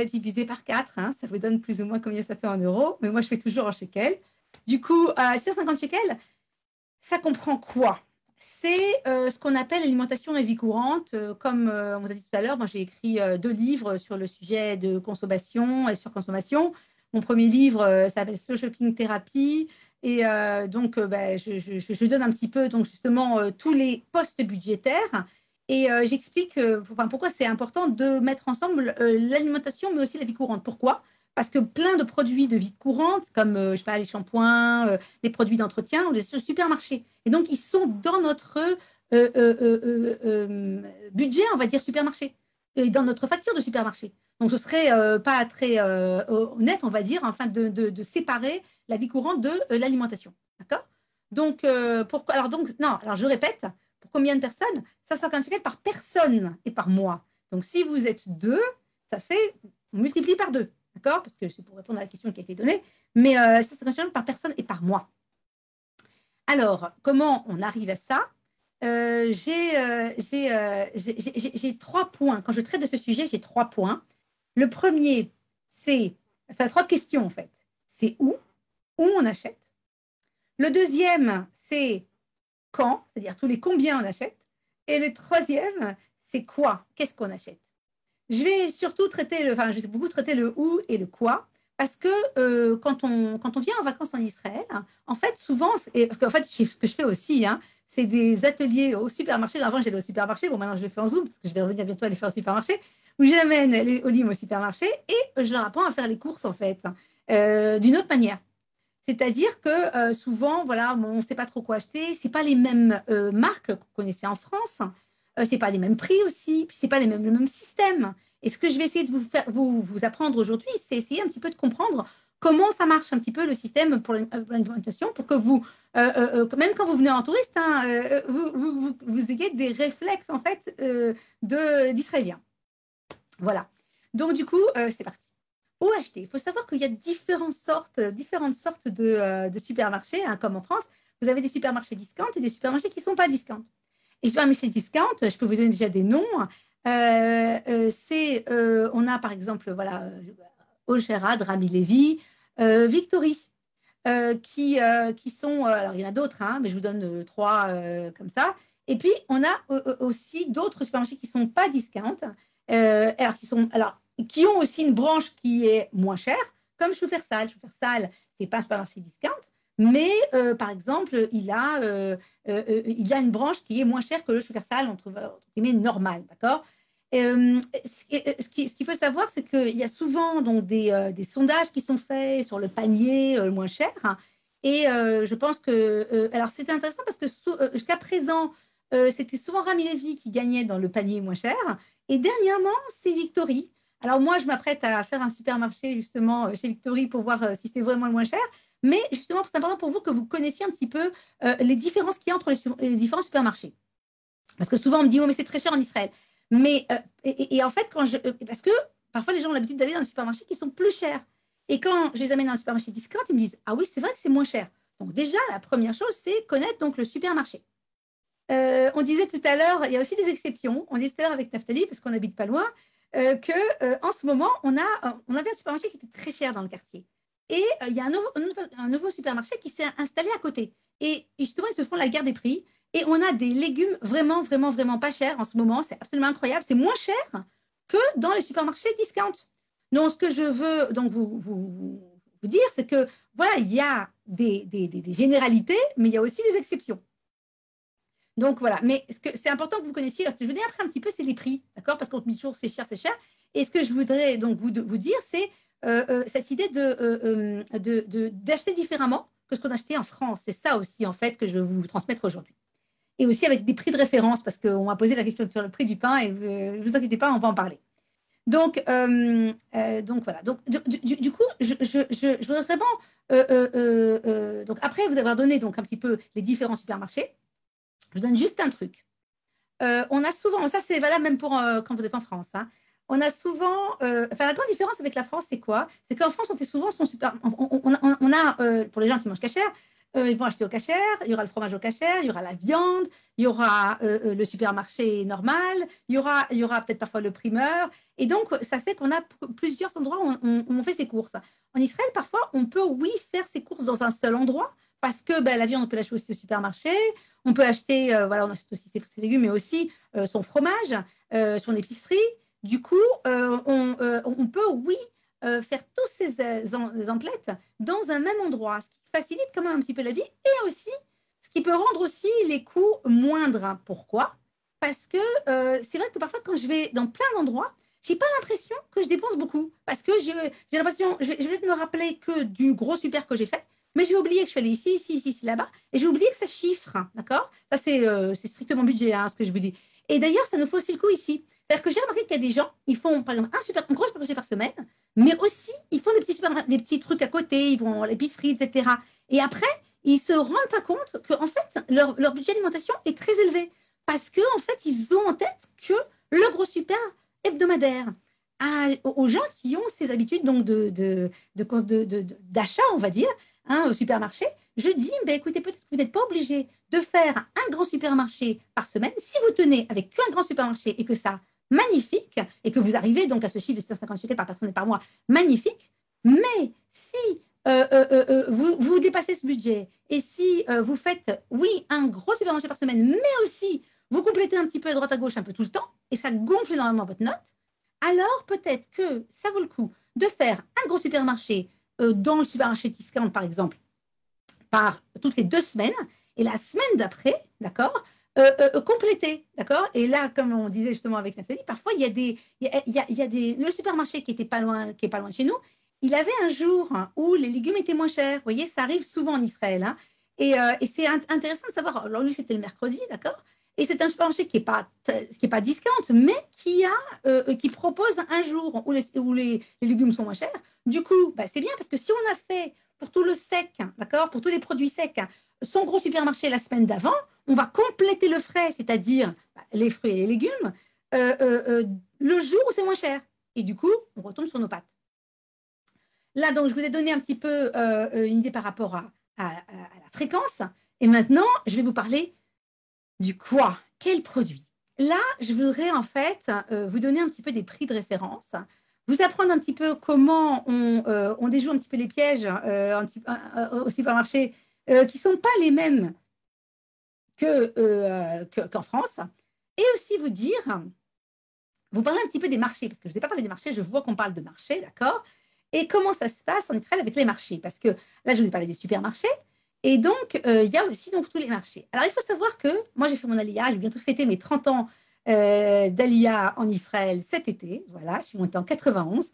divisé par 4, hein, ça vous donne plus ou moins combien ça fait en euros, mais moi je fais toujours en shekels. Du coup, 650 shekels, ça comprend quoi? C'est ce qu'on appelle l'alimentation et vie courante. Comme on vous a dit tout à l'heure, moi j'ai écrit 2 livres sur le sujet de consommation et surconsommation. Mon premier livre s'appelle Slow Shopping Therapy. Et donc, je donne un petit peu donc, justement tous les postes budgétaires. Et j'explique pourquoi c'est important de mettre ensemble l'alimentation, mais aussi la vie courante. Pourquoi? Parce que plein de produits de vie courante, comme je sais pas, les shampoings, les produits d'entretien, on les achète au supermarché. Et donc, ils sont dans notre budget, on va dire, supermarché, et dans notre facture de supermarché. Donc, ce serait pas très honnête, on va dire, enfin, de séparer la vie courante de l'alimentation. D'accord? Donc, pourquoi? Alors, non, alors je répète, pour combien de personnes? 550 shekels par personne et par mois. Donc, si vous êtes 2, ça fait, on multiplie par 2. D'accord? Parce que c'est pour répondre à la question qui a été donnée. Mais ça se par personne et par mois. Alors, comment on arrive à ça? J'ai 3 points. Quand je traite de ce sujet, j'ai 3 points. Le premier, c'est, enfin 3 questions en fait. C'est où on achète. Le deuxième, c'est quand, c'est-à-dire tous les combien on achète. Et le troisième, c'est quoi, qu'est-ce qu'on achète. Je vais surtout traiter, je vais beaucoup traiter le où et le quoi, parce que quand on vient en vacances en Israël, en fait, souvent, parce qu'en fait, ce que je fais aussi, hein, c'est des ateliers au supermarché. Avant, j'allais au supermarché, bon, maintenant, je le fais en Zoom, parce que je vais revenir bientôt aller faire au supermarché, où j'amène les Olim au supermarché et je leur apprends à faire les courses, en fait, d'une autre manière. C'est-à-dire que souvent, voilà, on ne sait pas trop quoi acheter, ce n'est pas les mêmes marques qu'on connaissait en France, ce n'est pas les mêmes prix aussi, puis ce n'est pas le même système. Et ce que je vais essayer de vous apprendre aujourd'hui, c'est essayer un petit peu de comprendre comment ça marche un petit peu le système pour l'alimentation, pour que vous, même quand vous venez en touriste, hein, vous ayez des réflexes en fait d'Israéliens. Voilà. Donc du coup, c'est parti. Où acheter? Il faut savoir qu'il y a différentes sortes de supermarchés, hein, comme en France. Vous avez des supermarchés discount et des supermarchés qui ne sont pas discount. Et les supermarchés discount, je peux vous donner déjà des noms. On a par exemple, voilà, Ogera, Rami Levy, Victory, qui sont, alors il y en a d'autres, hein, mais je vous donne 3 comme ça. Et puis, on a aussi d'autres supermarchés qui ne sont pas discount, qui ont aussi une branche qui est moins chère, comme Schufersal. Schufersal, ce n'est pas un supermarché discount, mais par exemple, il a une branche qui est moins chère que le Schufersal, on trouve normal, d'accord? Ce qu'il faut savoir, c'est qu'il y a souvent donc, des sondages qui sont faits sur le panier le moins cher. Et je pense que... alors, c'était intéressant parce que jusqu'à présent, c'était souvent Rami Levy qui gagnait dans le panier moins cher. Et dernièrement, c'est Victory. Alors, moi, je m'apprête à faire un supermarché justement chez Victory pour voir si c'est vraiment le moins cher. Mais justement, c'est important pour vous que vous connaissiez un petit peu les différences qu'il y a entre les différents supermarchés. Parce que souvent, on me dit, oh, mais c'est très cher en Israël. Mais, et en fait, parce que parfois, les gens ont l'habitude d'aller dans des supermarchés qui sont plus chers. Et quand je les amène dans un supermarché discount, ils me disent, ah oui, c'est vrai que c'est moins cher. Donc déjà, la première chose, c'est connaître donc, le supermarché. On disait tout à l'heure, il y a aussi des exceptions. On disait tout à l'heure avec Naftali, parce qu'on n'habite pas loin, qu'en ce moment, on avait un supermarché qui était très cher dans le quartier. Et il y a un nouveau supermarché qui s'est installé à côté. Et justement, ils se font la guerre des prix. Et on a des légumes vraiment, vraiment, vraiment pas chers en ce moment. C'est absolument incroyable. C'est moins cher que dans les supermarchés discount. Donc, ce que je veux donc vous dire, c'est que voilà, il y a des généralités, mais il y a aussi des exceptions. Donc voilà, mais c'est important que vous connaissiez. Ce que je veux dire après un petit peu, c'est les prix, d'accord? Parce qu'on dit toujours c'est cher, c'est cher. Et ce que je voudrais donc vous dire, c'est cette idée d'acheter différemment que ce qu'on achetait en France. C'est ça aussi en fait que je veux vous transmettre aujourd'hui. Et aussi avec des prix de référence, parce qu'on m'a posé la question sur le prix du pain et ne vous inquiétez pas, on va en parler. Donc voilà. Donc, du coup, je voudrais vraiment. Donc après vous avoir donné donc un petit peu les différents supermarchés, je donne juste un truc. On a souvent, ça c'est valable même pour quand vous êtes en France, hein, on a souvent, enfin la grande différence avec la France, c'est quoi? C'est qu'en France, on fait souvent son super, on a pour les gens qui mangent cachère, ils vont acheter au cachère, il y aura le fromage au cachère, il y aura la viande, il y aura le supermarché normal, il y aura peut-être parfois le primeur, et donc ça fait qu'on a plusieurs endroits où on fait ses courses. En Israël, parfois, on peut, oui, faire ses courses dans un seul endroit, parce que ben, la viande, on peut l'acheter aussi au supermarché, on peut acheter, voilà, on achète aussi ses légumes, mais aussi son fromage, son épicerie. Du coup, on peut, oui, faire tous ces emplettes dans un même endroit, ce qui facilite quand même un petit peu la vie et aussi ce qui peut rendre aussi les coûts moindres. Pourquoi? Parce que c'est vrai que parfois, quand je vais dans plein d'endroits, je n'ai pas l'impression que je dépense beaucoup. Parce que j'ai l'impression, je vais peut-être me rappeler que du gros super que j'ai fait, mais je vais oublier que je suis allée ici, ici, ici, ici, là-bas, et je vais oublier que ça chiffre, d'accord? Ça, c'est strictement budget, hein, ce que je vous dis. Et d'ailleurs, ça nous fait aussi le coup ici. C'est-à-dire que j'ai remarqué qu'il y a des gens, ils font, par exemple, un gros supermarché par semaine, mais aussi, ils font des petits trucs à côté, ils vont à l'épicerie, etc. Et après, ils se rendent pas compte que, en fait, leur budget d'alimentation est très élevé. Parce que, en fait, ils ont en tête que le gros super hebdomadaire, aux gens qui ont ces habitudes donc d'achat, on va dire, hein, au supermarché, je dis, ben, écoutez, peut-être que vous n'êtes pas obligé de faire un grand supermarché par semaine. Si vous tenez avec qu'un grand supermarché et que ça, magnifique, et que vous arrivez donc à ce chiffre de 150 shekels par personne et par mois, magnifique. Mais si vous dépassez ce budget et si vous faites, oui, un gros supermarché par semaine, mais aussi vous complétez un petit peu à droite à gauche un peu tout le temps, et ça gonfle énormément votre note, alors peut-être que ça vaut le coup de faire un gros supermarché dans le supermarché discount, par exemple, par toutes les 2 semaines, et la semaine d'après, d'accord, compléter, d'accord. Et là, comme on disait justement avec Nathalie, parfois il y a le supermarché qui est pas loin de chez nous. Il avait un jour où les légumes étaient moins chers. Vous voyez, ça arrive souvent en Israël, hein. Et c'est intéressant de savoir. Alors lui, c'était le mercredi, d'accord. Et c'est un supermarché qui est pas discount, mais qui propose un jour où les légumes sont moins chers. Du coup, bah, c'est bien parce que si on a fait pour tout le sec, d'accord, pour tous les produits secs, son gros supermarché la semaine d'avant, on va compléter le frais, c'est-à-dire les fruits et les légumes, le jour où c'est moins cher. Et du coup, on retombe sur nos pattes. Là, donc, je vous ai donné un petit peu une idée par rapport à la fréquence. Et maintenant, je vais vous parler du quoi. Quel produit? Là, je voudrais en fait vous donner un petit peu des prix de référence, vous apprendre un petit peu comment on déjoue un petit peu les pièges au supermarché qui ne sont pas les mêmes qu'en France, et aussi vous parler un petit peu des marchés, parce que je ne vous ai pas parlé des marchés, je vois qu'on parle de marchés, d'accord? Et comment ça se passe en Israël avec les marchés, parce que là, je vous ai parlé des supermarchés, et donc, il y a aussi donc, tous les marchés. Alors, il faut savoir que moi, j'ai fait mon Aliyah, j'ai bientôt fêté mes 30 ans d'Aliyah en Israël cet été, voilà, je suis montée en 91,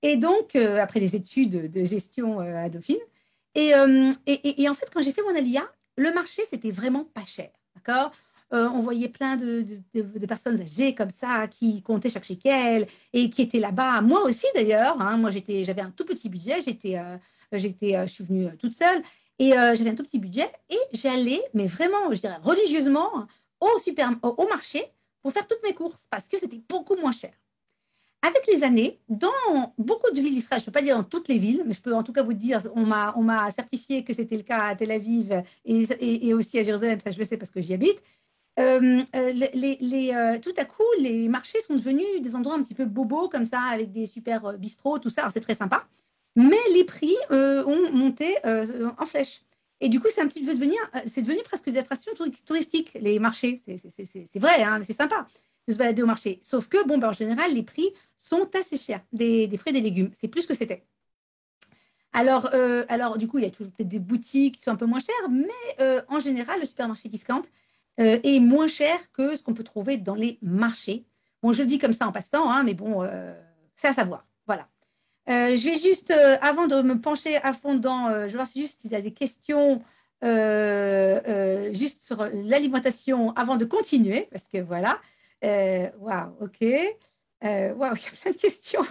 et donc, après des études de gestion à Dauphine, et en fait, quand j'ai fait mon Aliyah, le marché, c'était vraiment pas cher, d'accord? on voyait plein de personnes âgées comme ça qui comptaient chaque shekel et qui étaient là-bas. Moi aussi d'ailleurs, hein, moi j'avais un tout petit budget, je suis venue toute seule et j'avais un tout petit budget et j'allais, mais vraiment, je dirais religieusement, au marché pour faire toutes mes courses parce que c'était beaucoup moins cher. Avec les années, dans beaucoup de villes d'Israël, je ne peux pas dire dans toutes les villes, mais je peux en tout cas vous dire, on m'a certifié que c'était le cas à Tel Aviv et aussi à Jérusalem, ça je le sais parce que j'y habite. Tout à coup, les marchés sont devenus des endroits un petit peu bobos comme ça, avec des super bistrots, tout ça. Alors c'est très sympa, mais les prix ont monté en flèche. Et du coup, c'est un petit peu c'est devenu presque des attractions touristiques, les marchés. C'est vrai, hein, mais c'est sympa de se balader au marché. Sauf que, bon, ben, en général, les prix sont assez chers des fruits et des légumes. C'est plus que c'était. Alors, du coup, il y a toujours peut-être des boutiques qui sont un peu moins chères, mais en général, le supermarché discount est moins cher que ce qu'on peut trouver dans les marchés. Bon, je le dis comme ça en passant, hein, mais bon, c'est à savoir. Voilà. Je vais juste, avant de me pencher à fond dans, je vais voir juste s'il y a des questions juste sur l'alimentation avant de continuer, parce que voilà. Waouh, ok. Waouh, il y a plein de questions.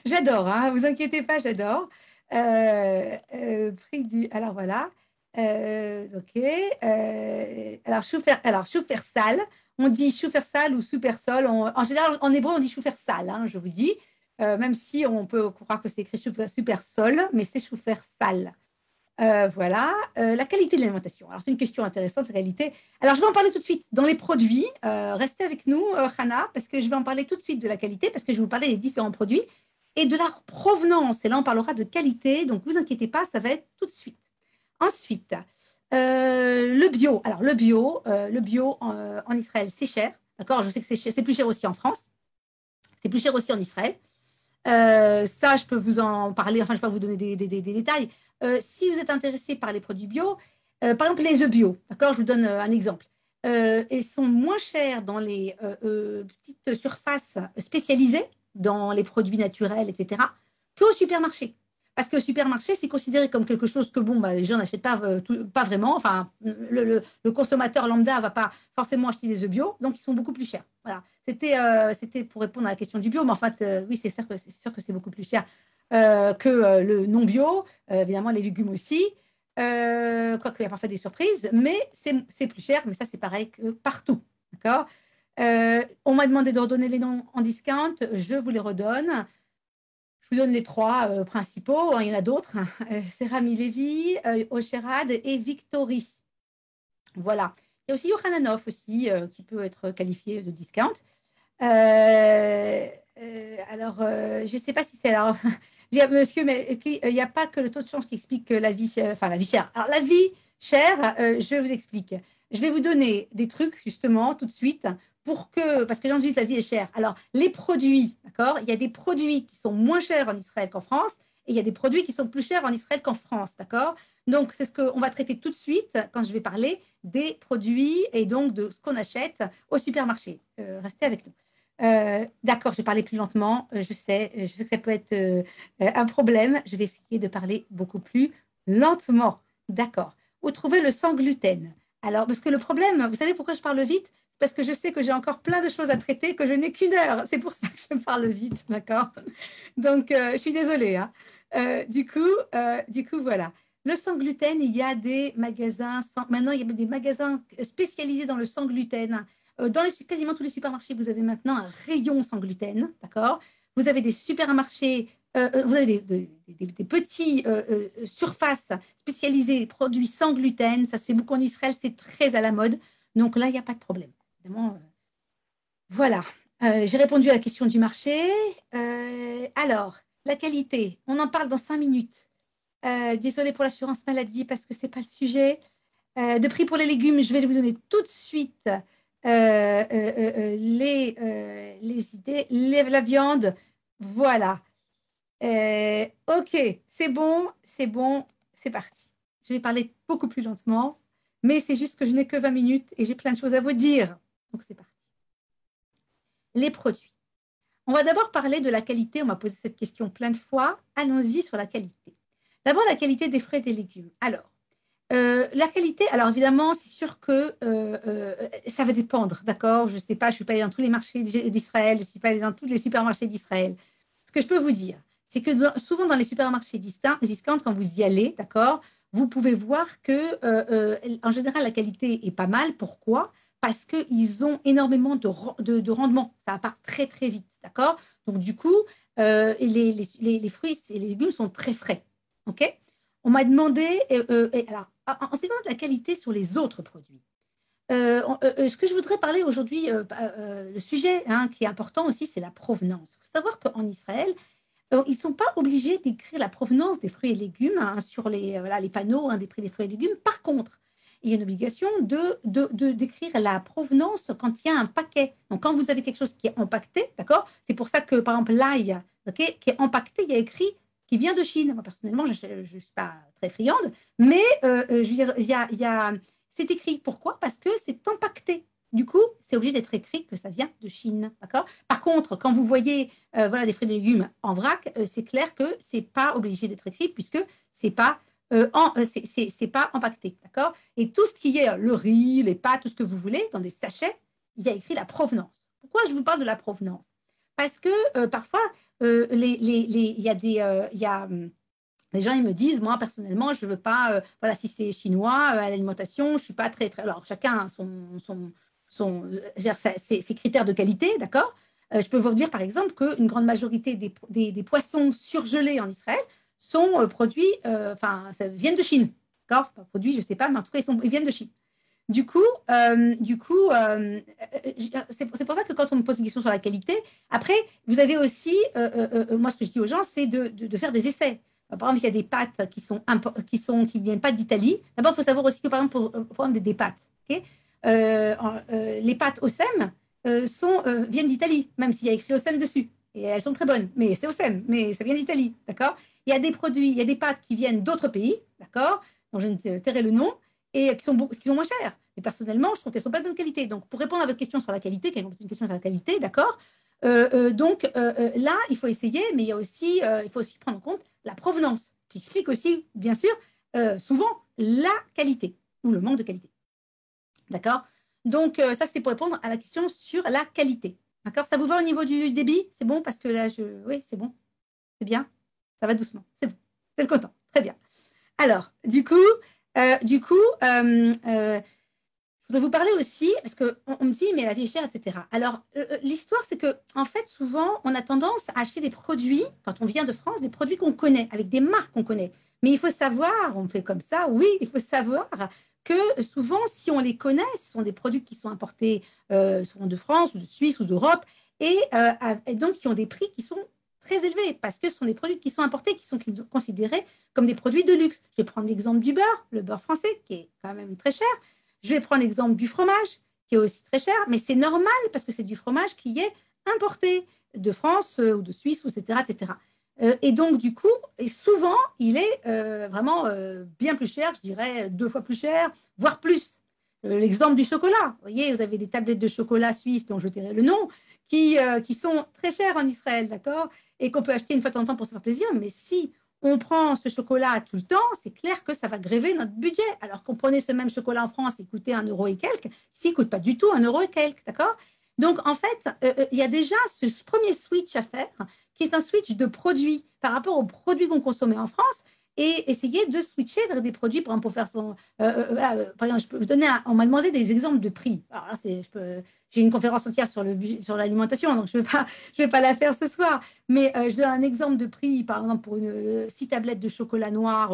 J'adore, hein, vous inquiétez pas, j'adore. Alors voilà. Ok. Alors, choufer sale. On dit choufer sale ou super sol. En général, en hébreu, on dit choufer sale, hein, je vous dis. Même si on peut croire que c'est écrit super sol, mais c'est choufer sale. Voilà. La qualité de l'alimentation. Alors, c'est une question intéressante, la qualité. Alors, je vais en parler tout de suite. Dans les produits, restez avec nous, Hannah, parce que je vais en parler tout de suite de la qualité, parce que je vais vous parler des différents produits et de leur provenance. Et là, on parlera de qualité, donc vous inquiétez pas, ça va être tout de suite. Ensuite, le bio. Alors, le bio en Israël, c'est cher. D'accord. Je sais que c'est plus cher aussi en France. C'est plus cher aussi en Israël. Ça, je peux vous en parler, enfin, je peux vous donner des détails. Si vous êtes intéressé par les produits bio, par exemple les œufs bio, d'accord, je vous donne un exemple. Ils sont moins chers dans les petites surfaces spécialisées, dans les produits naturels, etc., qu'au supermarché. Parce que le supermarché, c'est considéré comme quelque chose que bon, bah, les gens n'achètent pas vraiment. Enfin, le consommateur lambda ne va pas forcément acheter des œufs bio, donc ils sont beaucoup plus chers. Voilà. C'était pour répondre à la question du bio, mais en fait, oui, c'est sûr que c'est beaucoup plus cher que le non bio. Évidemment, les légumes aussi. Quoique, il y a parfois des surprises, mais c'est plus cher, mais ça, c'est pareil que partout. D'accord. On m'a demandé de redonner les noms en discount, je vous les redonne. Je vous donne les trois principaux, hein, il y en a d'autres. C'est Rami Levy, Ocherad et Victory. Voilà. Il y a aussi Yohananov aussi, qui peut être qualifié de discount. Alors, je ne sais pas si c'est... Alors, monsieur, mais il n'y a pas que le taux de change qui explique la vie, enfin la vie chère. Alors, la vie chère, je vous explique. Je vais vous donner des trucs, justement, tout de suite, parce que les gens disent la vie est chère. Alors, les produits, d'accord. Il y a des produits qui sont moins chers en Israël qu'en France, et il y a des produits qui sont plus chers en Israël qu'en France, d'accord. Donc, c'est ce qu'on va traiter tout de suite quand je vais parler des produits et donc de ce qu'on achète au supermarché. Restez avec nous. D'accord, je vais parler plus lentement. Je sais que ça peut être un problème. Je vais essayer de parler beaucoup plus lentement. D'accord. Où trouver le sans gluten? Alors, parce que le problème, vous savez pourquoi je parle vite? C'est parce que je sais que j'ai encore plein de choses à traiter, que je n'ai qu'une heure. C'est pour ça que je parle vite, d'accord? Donc, je suis désolée, hein. Du coup, voilà. Le sans gluten, il y a des magasins. Maintenant, il y a des magasins spécialisés dans le sans gluten. Dans quasiment tous les supermarchés, vous avez maintenant un rayon sans gluten, d'accord. Vous avez des supermarchés, vous avez des petits surfaces spécialisées, produits sans gluten. Ça se fait beaucoup en Israël, c'est très à la mode. Donc là, il n'y a pas de problème. Évidemment, voilà. J'ai répondu à la question du marché. Alors, la qualité, on en parle dans 5 minutes. Désolée pour l'assurance maladie parce que ce n'est pas le sujet. De prix pour les légumes, je vais vous donner tout de suite les idées. La viande, voilà. Ok, c'est bon, c'est parti. Je vais parler beaucoup plus lentement, mais c'est juste que je n'ai que 20 minutes et j'ai plein de choses à vous dire. Donc c'est parti. Les produits. On va d'abord parler de la qualité. On m'a posé cette question plein de fois. Allons-y sur la qualité. D'abord, la qualité des fruits et des légumes. Alors, La qualité, alors évidemment, c'est sûr que ça va dépendre, d'accord? Je ne sais pas, je ne suis pas allée dans tous les marchés d'Israël, je ne suis pas allée dans tous les supermarchés d'Israël. Ce que je peux vous dire, c'est que souvent dans les supermarchés discount, quand vous y allez, d'accord, vous pouvez voir que, en général, la qualité est pas mal. Pourquoi? Parce qu'ils ont énormément de rendement. Ça part très, très vite, d'accord? Donc, du coup, les fruits et les légumes sont très frais, OK? On m'a demandé, alors, en ce qui concerne la qualité sur les autres produits, ce que je voudrais parler aujourd'hui, le sujet hein, qui est important aussi, c'est la provenance. Il faut savoir qu'en Israël, ils ne sont pas obligés d'écrire la provenance des fruits et légumes hein, sur voilà, les panneaux hein, des prix des fruits et légumes. Par contre, il y a une obligation d'écrire la provenance quand il y a un paquet. Donc, quand vous avez quelque chose qui est empaqueté, d'accord? C'est pour ça que, par exemple, l'ail, okay, qui est empaqueté, il y a écrit qui vient de Chine. Moi, personnellement, je ne suis pas très friande, mais je veux dire, c'est écrit. Pourquoi? Parce que c'est empaqueté. Du coup, c'est obligé d'être écrit que ça vient de Chine, d'accord? Par contre, quand vous voyez voilà, des fruits et légumes en vrac, c'est clair que c'est pas obligé d'être écrit puisque c'est pas c'est pas empaqueté, d'accord? Et tout ce qui est le riz, les pâtes, tout ce que vous voulez, dans des sachets, il y a écrit la provenance. Pourquoi je vous parle de la provenance? Parce que parfois, il y a des, les gens ils me disent, moi personnellement, je veux pas, voilà, si c'est chinois à l'alimentation, je suis pas très, très. Alors chacun a ses critères de qualité, d'accord? Je peux vous dire par exemple qu'une grande majorité des poissons surgelés en Israël sont produits, enfin, ça viennent de Chine, d'accord? Pas produits, je sais pas, mais en tout cas, ils viennent de Chine. C'est pour ça que quand on me pose une question sur la qualité, après, vous avez aussi, moi, ce que je dis aux gens, c'est de faire des essais. Par exemple, il y a des pâtes qui viennent pas d'Italie. D'abord, il faut savoir aussi que, par exemple, pour prendre des pâtes, okay les pâtes OSEM viennent d'Italie, même s'il y a écrit OSEM dessus. Et elles sont très bonnes, mais c'est OSEM, mais ça vient d'Italie, d'accord? Il y a des produits, il y a des pâtes qui viennent d'autres pays, d'accord? dont je ne tairai le nom, et qui sont moins chères. Mais personnellement, je trouve qu'elles ne sont pas de bonne qualité. Donc, pour répondre à votre question sur la qualité, qui est une question sur la qualité, d'accord là, il faut essayer, mais il faut aussi prendre en compte la provenance, qui explique aussi, bien sûr, souvent la qualité ou le manque de qualité. D'accord? Donc, ça, c'était pour répondre à la question sur la qualité. D'accord? Ça vous va au niveau du débit? C'est bon? Parce que là, oui, c'est bon. C'est bien. Ça va doucement. C'est bon. Vous êtes content. Très bien. Alors, je voudrais vous parler aussi, parce qu'on me dit, mais la vie est chère, etc. Alors, l'histoire, c'est que, en fait, souvent, on a tendance à acheter des produits, quand on vient de France, des produits qu'on connaît, avec des marques qu'on connaît. Mais il faut savoir, on fait comme ça, oui, il faut savoir que souvent, si on les connaît, ce sont des produits qui sont importés souvent de France, ou de Suisse, ou d'Europe, et donc qui ont des prix qui sont très élevés, parce que ce sont des produits qui sont importés, qui sont considérés comme des produits de luxe. Je vais prendre l'exemple du beurre, le beurre français, qui est quand même très cher. Je vais prendre l'exemple du fromage, qui est aussi très cher, mais c'est normal parce que c'est du fromage qui est importé de France ou de Suisse, etc., etc. Et donc, du coup, et souvent, il est vraiment bien plus cher, je dirais 2 fois plus cher, voire plus. L'exemple du chocolat. Vous voyez, vous avez des tablettes de chocolat suisse, dont je tairai le nom, qui sont très chères en Israël, d'accord? Et qu'on peut acheter une fois de temps en temps pour se faire plaisir. Mais si on prend ce chocolat tout le temps, c'est clair que ça va gréver notre budget. Alors qu'on prenait ce même chocolat en France, il coûtait 1 € et quelques, ici, il ne coûte pas du tout 1 € et quelques, d'accord? Donc, en fait, il y a déjà ce premier switch à faire, qui est un switch de produits par rapport aux produits qu'on consommait en France, et essayer de switcher vers des produits, par exemple, pour faire son... par exemple, je peux vous donner on m'a demandé des exemples de prix. Alors là, j'ai une conférence entière sur l'alimentation, donc je ne vais pas la faire ce soir. Mais je donne un exemple de prix, par exemple, pour 6 tablettes de chocolat noir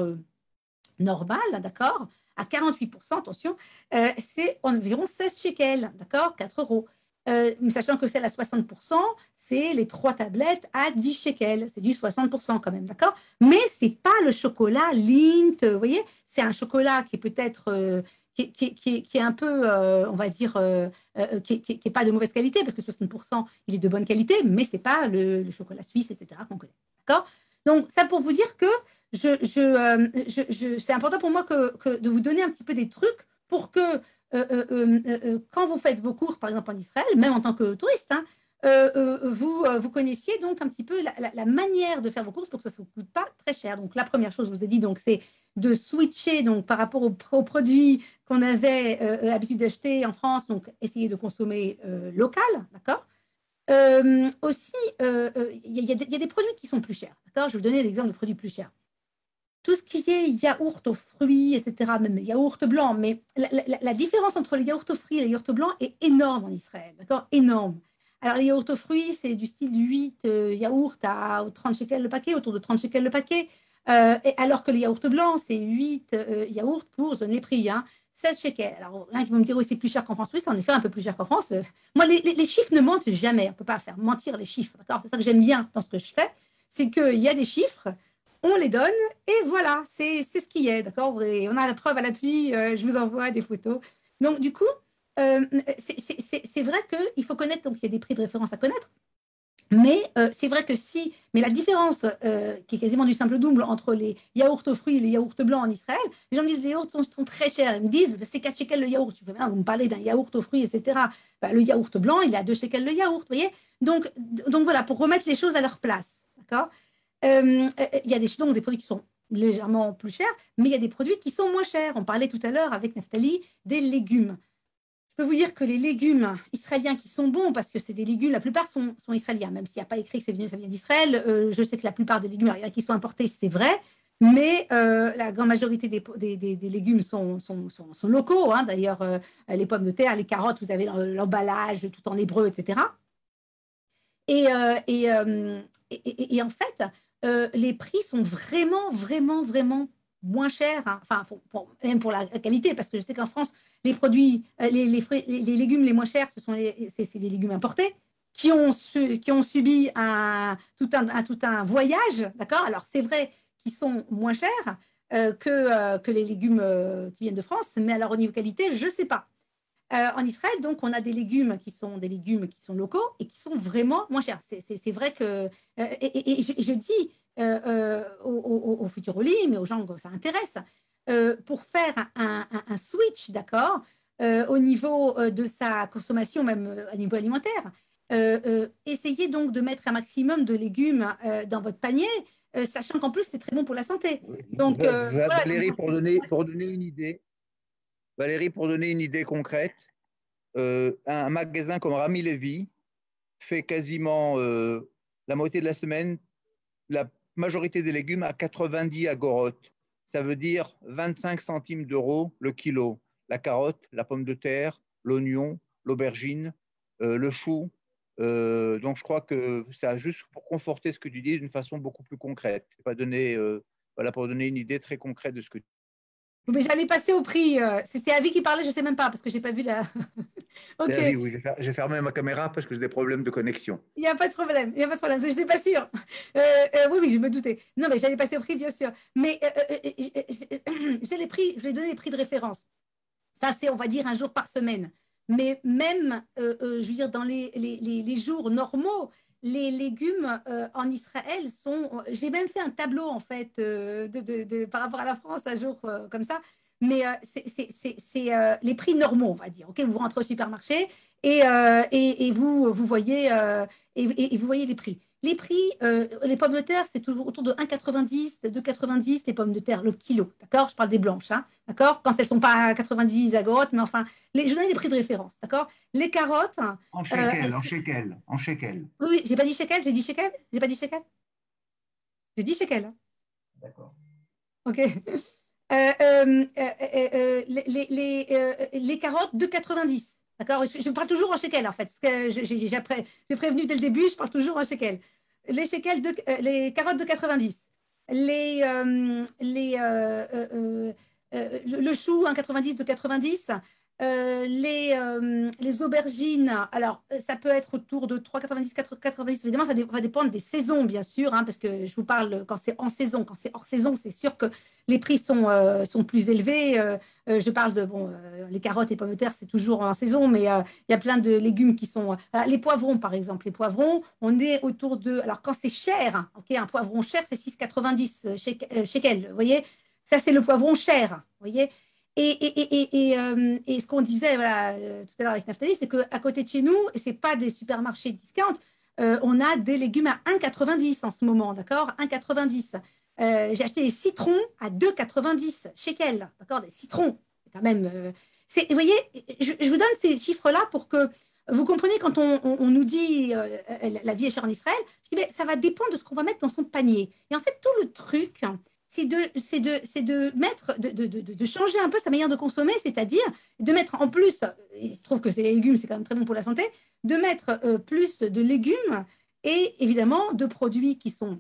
normal, d'accord, à 48%, attention, c'est environ 16 shekels, d'accord, 4 €. Mais sachant que celle à 60%, c'est les 3 tablettes à 10 shekels. C'est du 60% quand même, d'accord? Mais ce n'est pas le chocolat Lindt, vous voyez? C'est un chocolat qui est peut-être... qui est un peu, on va dire, qui n'est pas de mauvaise qualité, parce que 60%, il est de bonne qualité, mais ce n'est pas le chocolat suisse, etc., qu'on connaît. D'accord? Donc, ça pour vous dire que c'est important pour moi de vous donner un petit peu des trucs pour que quand vous faites vos courses, par exemple en Israël, même en tant que touriste, hein, vous connaissiez donc un petit peu la manière de faire vos courses pour que ça ne vous coûte pas très cher. Donc, la première chose, je vous ai dit, donc, c'est de switcher donc, par rapport aux produits qu'on avait l'habitude d'acheter en France, donc essayer de consommer local, d'accord. Aussi, il y a des produits qui sont plus chers, d'accord. Je vais vous donner l'exemple de produits plus chers. Tout ce qui est yaourt aux fruits, etc., même yaourt blanc, mais la différence entre les yaourts aux fruits et les yaourts blancs est énorme en Israël, d'accord, énorme. Alors, les yaourts aux fruits, c'est du style du 8 yaourts à 30 shekels le paquet, autour de 30 shekels le paquet, alors que les yaourts blancs, c'est 8 yaourts pour, je donne les prix, hein, 16 shekels. Alors, rien qui vont me dire, oui, c'est plus cher qu'en France. Oui, c'est en effet un peu plus cher qu'en France. Moi, les chiffres ne mentent jamais. On ne peut pas faire mentir les chiffres, d'accord. C'est ça que j'aime bien dans ce que je fais, c'est qu'il y a des chiffres, on les donne, et voilà, c'est ce qui est, d'accord. Et on a la preuve à l'appui, je vous envoie des photos. Donc, du coup, c'est vrai qu'il faut connaître, donc il y a des prix de référence à connaître, mais c'est vrai que si, mais la différence qui est quasiment du simple double entre les yaourts aux fruits et les yaourts blancs en Israël, les gens me disent les yaourts sont très chers, ils me disent c'est 4 shekels le yaourt, tu fais bien, vous me parlez d'un yaourt aux fruits, etc. Ben, le yaourt blanc, il est à 2 shekels le yaourt, vous voyez, donc voilà, pour remettre les choses à leur place, d'accord. Il y a donc des produits qui sont légèrement plus chers, mais il y a des produits qui sont moins chers. On parlait tout à l'heure avec Naftali des légumes. Je peux vous dire que les légumes israéliens qui sont bons, parce que c'est des légumes, la plupart sont israéliens, même s'il n'y a pas écrit que ça vient d'Israël. Je sais que la plupart des légumes qui sont importés, c'est vrai, mais la grande majorité des légumes sont locaux, hein. D'ailleurs, les pommes de terre, les carottes, vous avez l'emballage tout en hébreu, etc. Et, euh, et, euh, et en fait, les prix sont vraiment, vraiment, vraiment moins chers, hein. Enfin, même pour la qualité, parce que je sais qu'en France, les produits, les légumes les moins chers, c'est des légumes importés qui ont subi tout un voyage, d'accord. Alors, c'est vrai qu'ils sont moins chers que les légumes qui viennent de France, mais alors au niveau qualité, je ne sais pas. En Israël, donc, on a des légumes qui sont locaux et qui sont vraiment moins chers. C'est vrai que, et je dis aux futurs au lit, mais aux gens que ça intéresse, pour faire un switch, d'accord, au niveau de sa consommation, même à niveau alimentaire, essayez donc de mettre un maximum de légumes dans votre panier, sachant qu'en plus, c'est très bon pour la santé. Donc, voilà. Valérie, pour donner une idée, Valérie, pour donner une idée concrète, un magasin comme Rami Levy fait quasiment la moitié de la semaine la majorité des légumes à 90 agorotes. Ça veut dire 25 centimes d'euros le kilo. La carotte, la pomme de terre, l'oignon, l'aubergine, le chou. Donc je crois que c'est juste pour conforter ce que tu dis d'une façon beaucoup plus concrète. Pas donner, voilà, pour donner une idée très concrète de ce que tu dis. Mais j'allais passer au prix. C'était Avi qui parlait, je ne sais même pas, parce que je n'ai pas vu la. C'est Ok, la vie, oui, j'ai fermé ma caméra parce que j'ai des problèmes de connexion. il n'y a pas de problème, il n'y a pas de problème, je n'étais pas sûre. Oui, oui, je me doutais. Non, mais j'allais passer au prix, bien sûr. Mais j'ai les prix, je vais donner les prix de référence. Ça, c'est, on va dire, un jour par semaine. Mais même, je veux dire, dans les jours normaux, les légumes en Israël sont. J'ai même fait un tableau, en fait, par rapport à la France, un jour comme ça. Mais c'est les prix normaux, on va dire. Ok, vous rentrez au supermarché et vous voyez, et vous voyez les prix. Les prix, les pommes de terre, c'est toujours autour de 1,90, 2,90 les pommes de terre, le kilo. D'accord. Je parle des blanches, hein. D'accord. Quand elles ne sont pas à 90 agorotes, mais enfin, je donne les prix de référence. D'accord. Les carottes. En euh, shekel, en shekel, en shekel. oui, oui, j'ai pas dit shekel, j'ai dit shekel. J'ai pas dit shekel. J'ai dit shekel, hein. D'accord. OK. Les carottes, 2,90. D'accord. Je parle toujours en shekel, en fait. Parce que j'ai prévenu dès le début, je parle toujours en shekel. Les carottes, 2,90. Le chou, 1,90, 2,90. Les aubergines, alors ça peut être autour de 3,90, 4,90. Évidemment, ça va dépendre des saisons, bien sûr, hein, parce que je vous parle quand c'est en saison. Quand c'est hors saison, c'est sûr que les prix sont plus élevés. Je parle de, bon, les carottes et pommes de terre, c'est toujours en saison, mais il y a plein de légumes qui sont. Les poivrons, par exemple. Les poivrons, on est autour de. Alors, quand c'est cher, hein, ok, un poivron cher, c'est 6,90 shekel, vous voyez? Ça, c'est le poivron cher, vous voyez? Et ce qu'on disait voilà, tout à l'heure avec Naftali, c'est qu'à côté de chez nous, ce n'est pas des supermarchés discount. on a des légumes à 1,90 en ce moment, d'accord? 1,90. J'ai acheté des citrons à 2,90 shekels, d'accord? Des citrons, c'est quand même. Vous voyez, je vous donne ces chiffres-là pour que vous compreniez quand on nous dit la vie est chère en Israël. Je dis, mais ça va dépendre de ce qu'on va mettre dans son panier. Et en fait, tout le truc, c'est de mettre, de changer un peu sa manière de consommer, c'est-à-dire de mettre en plus, il se trouve que ces légumes, c'est quand même très bon pour la santé, de mettre plus de légumes et évidemment de produits qui sont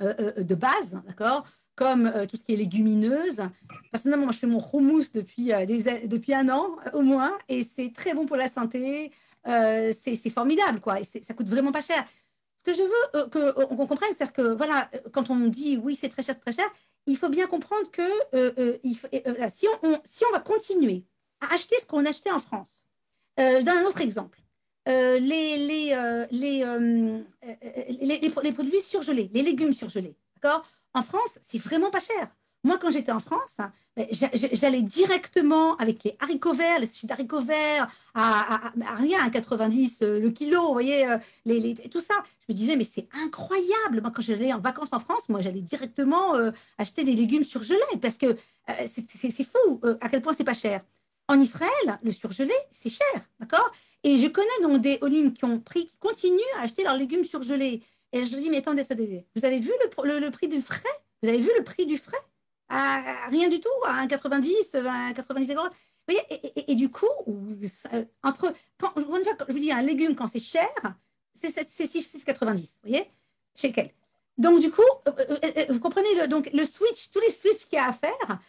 de base, d'accord, comme tout ce qui est légumineuse. Personnellement, moi, je fais mon houmous depuis un an au moins, et c'est très bon pour la santé. C'est formidable, quoi. Et ça coûte vraiment pas cher. Ce que je veux qu'on comprenne, c'est que voilà, quand on dit oui, c'est très cher, il faut bien comprendre que si on va continuer à acheter ce qu'on achetait en France, dans un autre exemple, les produits surgelés, les légumes surgelés. D'accord? En France, c'est vraiment pas cher. Moi, quand j'étais en France, j'allais directement avec les haricots verts, les sachets d'haricots verts, à rien, à 90 le kilo, vous voyez, tout ça. Je me disais, mais c'est incroyable. Moi, quand j'allais en vacances en France, moi, j'allais directement acheter des légumes surgelés parce que c'est fou à quel point c'est pas cher. En Israël, le surgelé, c'est cher, d'accord? Et je connais donc des Olim qui continuent à acheter leurs légumes surgelés. Et je leur dis, mais attendez, vous avez vu le prix du frais? Vous avez vu le prix du frais? Rien du tout, à 1,90, 90 euros. Vous voyez, et du coup, quand je vous dis un légume, quand c'est cher, c'est 6,90, vous voyez, chez quel. Donc, du coup, vous comprenez, donc, le switch, tous les switches qu'il y a à faire,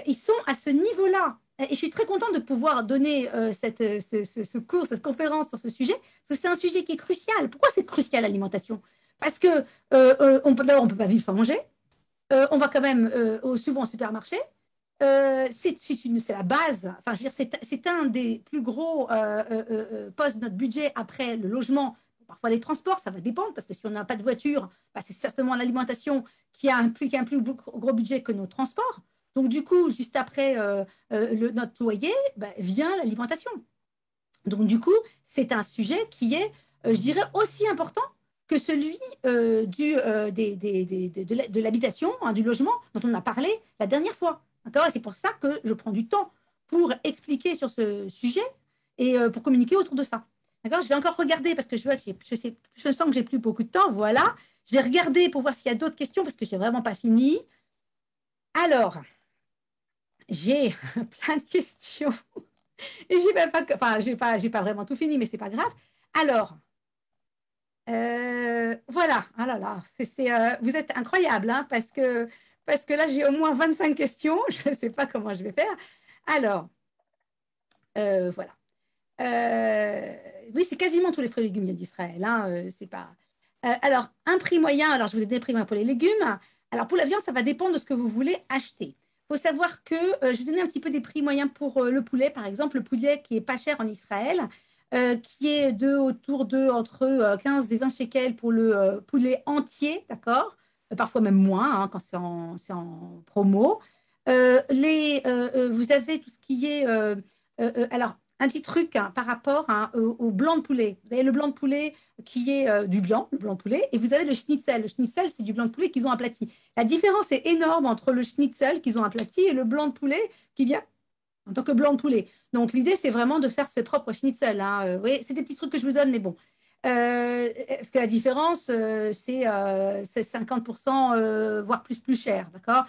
ils sont à ce niveau-là. Et je suis très contente de pouvoir donner ce cours, cette conférence sur ce sujet, parce que c'est un sujet qui est crucial. Pourquoi c'est crucial l'alimentation? Parce que d'abord, on ne peut pas vivre sans manger. On va quand même souvent au supermarché. C'est la base. Enfin, je veux dire, c'est un des plus gros postes de notre budget après le logement. Parfois les transports, ça va dépendre, parce que si on n'a pas de voiture, bah, c'est certainement l'alimentation qui a un plus gros budget que nos transports. Donc, du coup, juste après notre loyer, bah, vient l'alimentation. Donc, du coup, c'est un sujet qui est, je dirais, aussi important que celui de l'habitation, hein, du logement dont on a parlé la dernière fois. D'accord? Et c'est pour ça que je prends du temps pour expliquer sur ce sujet et pour communiquer autour de ça. D'accord? Je vais encore regarder parce que je sens que j'ai plus beaucoup de temps. Voilà. Je vais regarder pour voir s'il y a d'autres questions parce que je n'ai vraiment pas fini. Alors, j'ai plein de questions. Et j'ai pas vraiment tout fini, mais c'est pas grave. Alors, voilà. Ah là là, vous êtes incroyable, hein, parce que là, j'ai au moins 25 questions. Je ne sais pas comment je vais faire. Alors, voilà. Oui, c'est quasiment tous les fruits et légumes d'Israël. Hein, c'est pas. Alors, un prix moyen. Alors, je vous ai donné un prix moyen pour les légumes. Alors, pour la viande, ça va dépendre de ce que vous voulez acheter. Il faut savoir que je vais donner un petit peu des prix moyens pour le poulet, par exemple, le poulet qui est pas cher en Israël, qui est autour de entre 15 et 20 shekels pour le poulet entier, d'accord? Parfois même moins, hein, quand c'est en promo. Vous avez tout ce qui est alors, un petit truc hein, par rapport hein, au blanc de poulet. Vous avez le blanc de poulet qui est du blanc, le blanc de poulet, et vous avez le schnitzel. Le schnitzel, c'est du blanc de poulet qu'ils ont aplati. La différence est énorme entre le schnitzel qu'ils ont aplati et le blanc de poulet qui vient en tant que blanc de poulet. Donc, l'idée, c'est vraiment de faire ce propre schnitzel. Hein. Oui, c'est des petits trucs que je vous donne, mais bon. Parce que la différence, c'est 50%, voire plus cher, d'accord?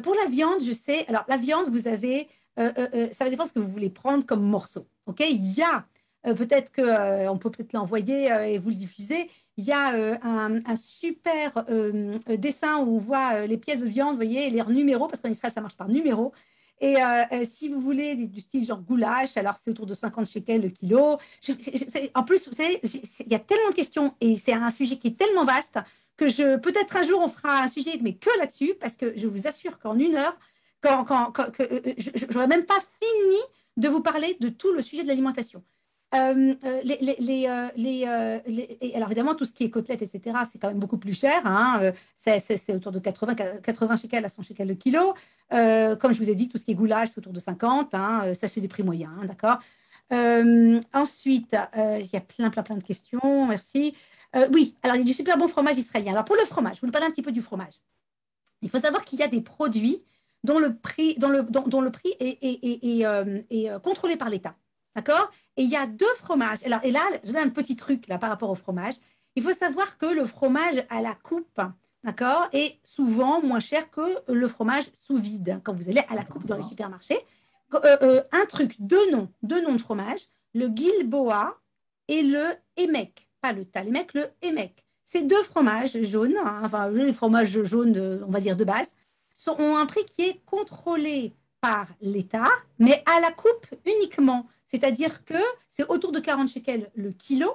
Pour la viande, je sais. Alors, la viande, vous avez ça va dépendre de ce que vous voulez prendre comme morceau. Ok, il y a peut-être que on peut peut-être l'envoyer et vous le diffuser. Il y a un super dessin où on voit les pièces de viande, vous voyez, les numéros, parce qu'en Israël, ça marche par numéro. Et si vous voulez du style genre goulash, alors c'est autour de 50 shekels le kilo. En plus, vous savez, il y a tellement de questions et c'est un sujet qui est tellement vaste que peut-être un jour on fera un sujet, mais que là-dessus, parce que je vous assure qu'en une heure, je n'aurais même pas fini de vous parler de tout le sujet de l'alimentation. Alors évidemment, tout ce qui est côtelettes, etc., c'est quand même beaucoup plus cher. Hein, c'est autour de 80 shekels à 100 shekels le kilo. Comme je vous ai dit, tout ce qui est goulash, c'est autour de 50. Hein, ça, c'est des prix moyens. Hein, d'accord. Ensuite, il y a plein de questions. Merci. Oui, alors il y a du super bon fromage israélien. Alors pour le fromage, je vous parler un petit peu du fromage. Il faut savoir qu'il y a des produits dont le prix, dont le prix est contrôlé par l'État. D'accord? Et il y a deux fromages. Alors, et là, je donne un petit truc là, par rapport au fromage. Il faut savoir que le fromage à la coupe, d'accord, est souvent moins cher que le fromage sous vide quand vous allez à la coupe dans les supermarchés. Un truc, deux noms de fromage, le Gilboa et le Emek. Pas le Talémec, le Emek. Ces deux fromages jaunes, hein, enfin les fromages jaunes, on va dire de base, ont un prix qui est contrôlé par l'État, mais à la coupe uniquement. C'est-à-dire que c'est autour de 40 shekels le kilo.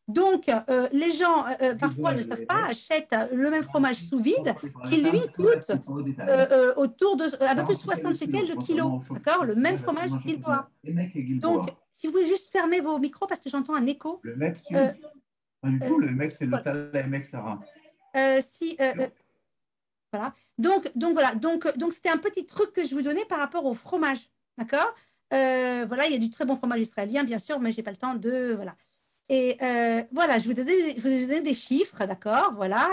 Donc, les gens, parfois, ne savent pas, achètent le même fromage sous vide qui, lui, coûte autour de un peu plus de 60 shekels le kilo. D'accord? Le même fromage Gilboa. Donc, si vous voulez juste fermer vos micros parce que j'entends un écho. Le mec, du coup, le mec, c'est le Talémec Sarah. Si, voilà. Donc voilà. Donc c'était un petit truc que je vous donnais par rapport au fromage. D'accord? Voilà, il y a du très bon fromage israélien, bien sûr, mais je n'ai pas le temps de. Voilà. Et voilà, je vous ai donné des chiffres, d'accord? Voilà.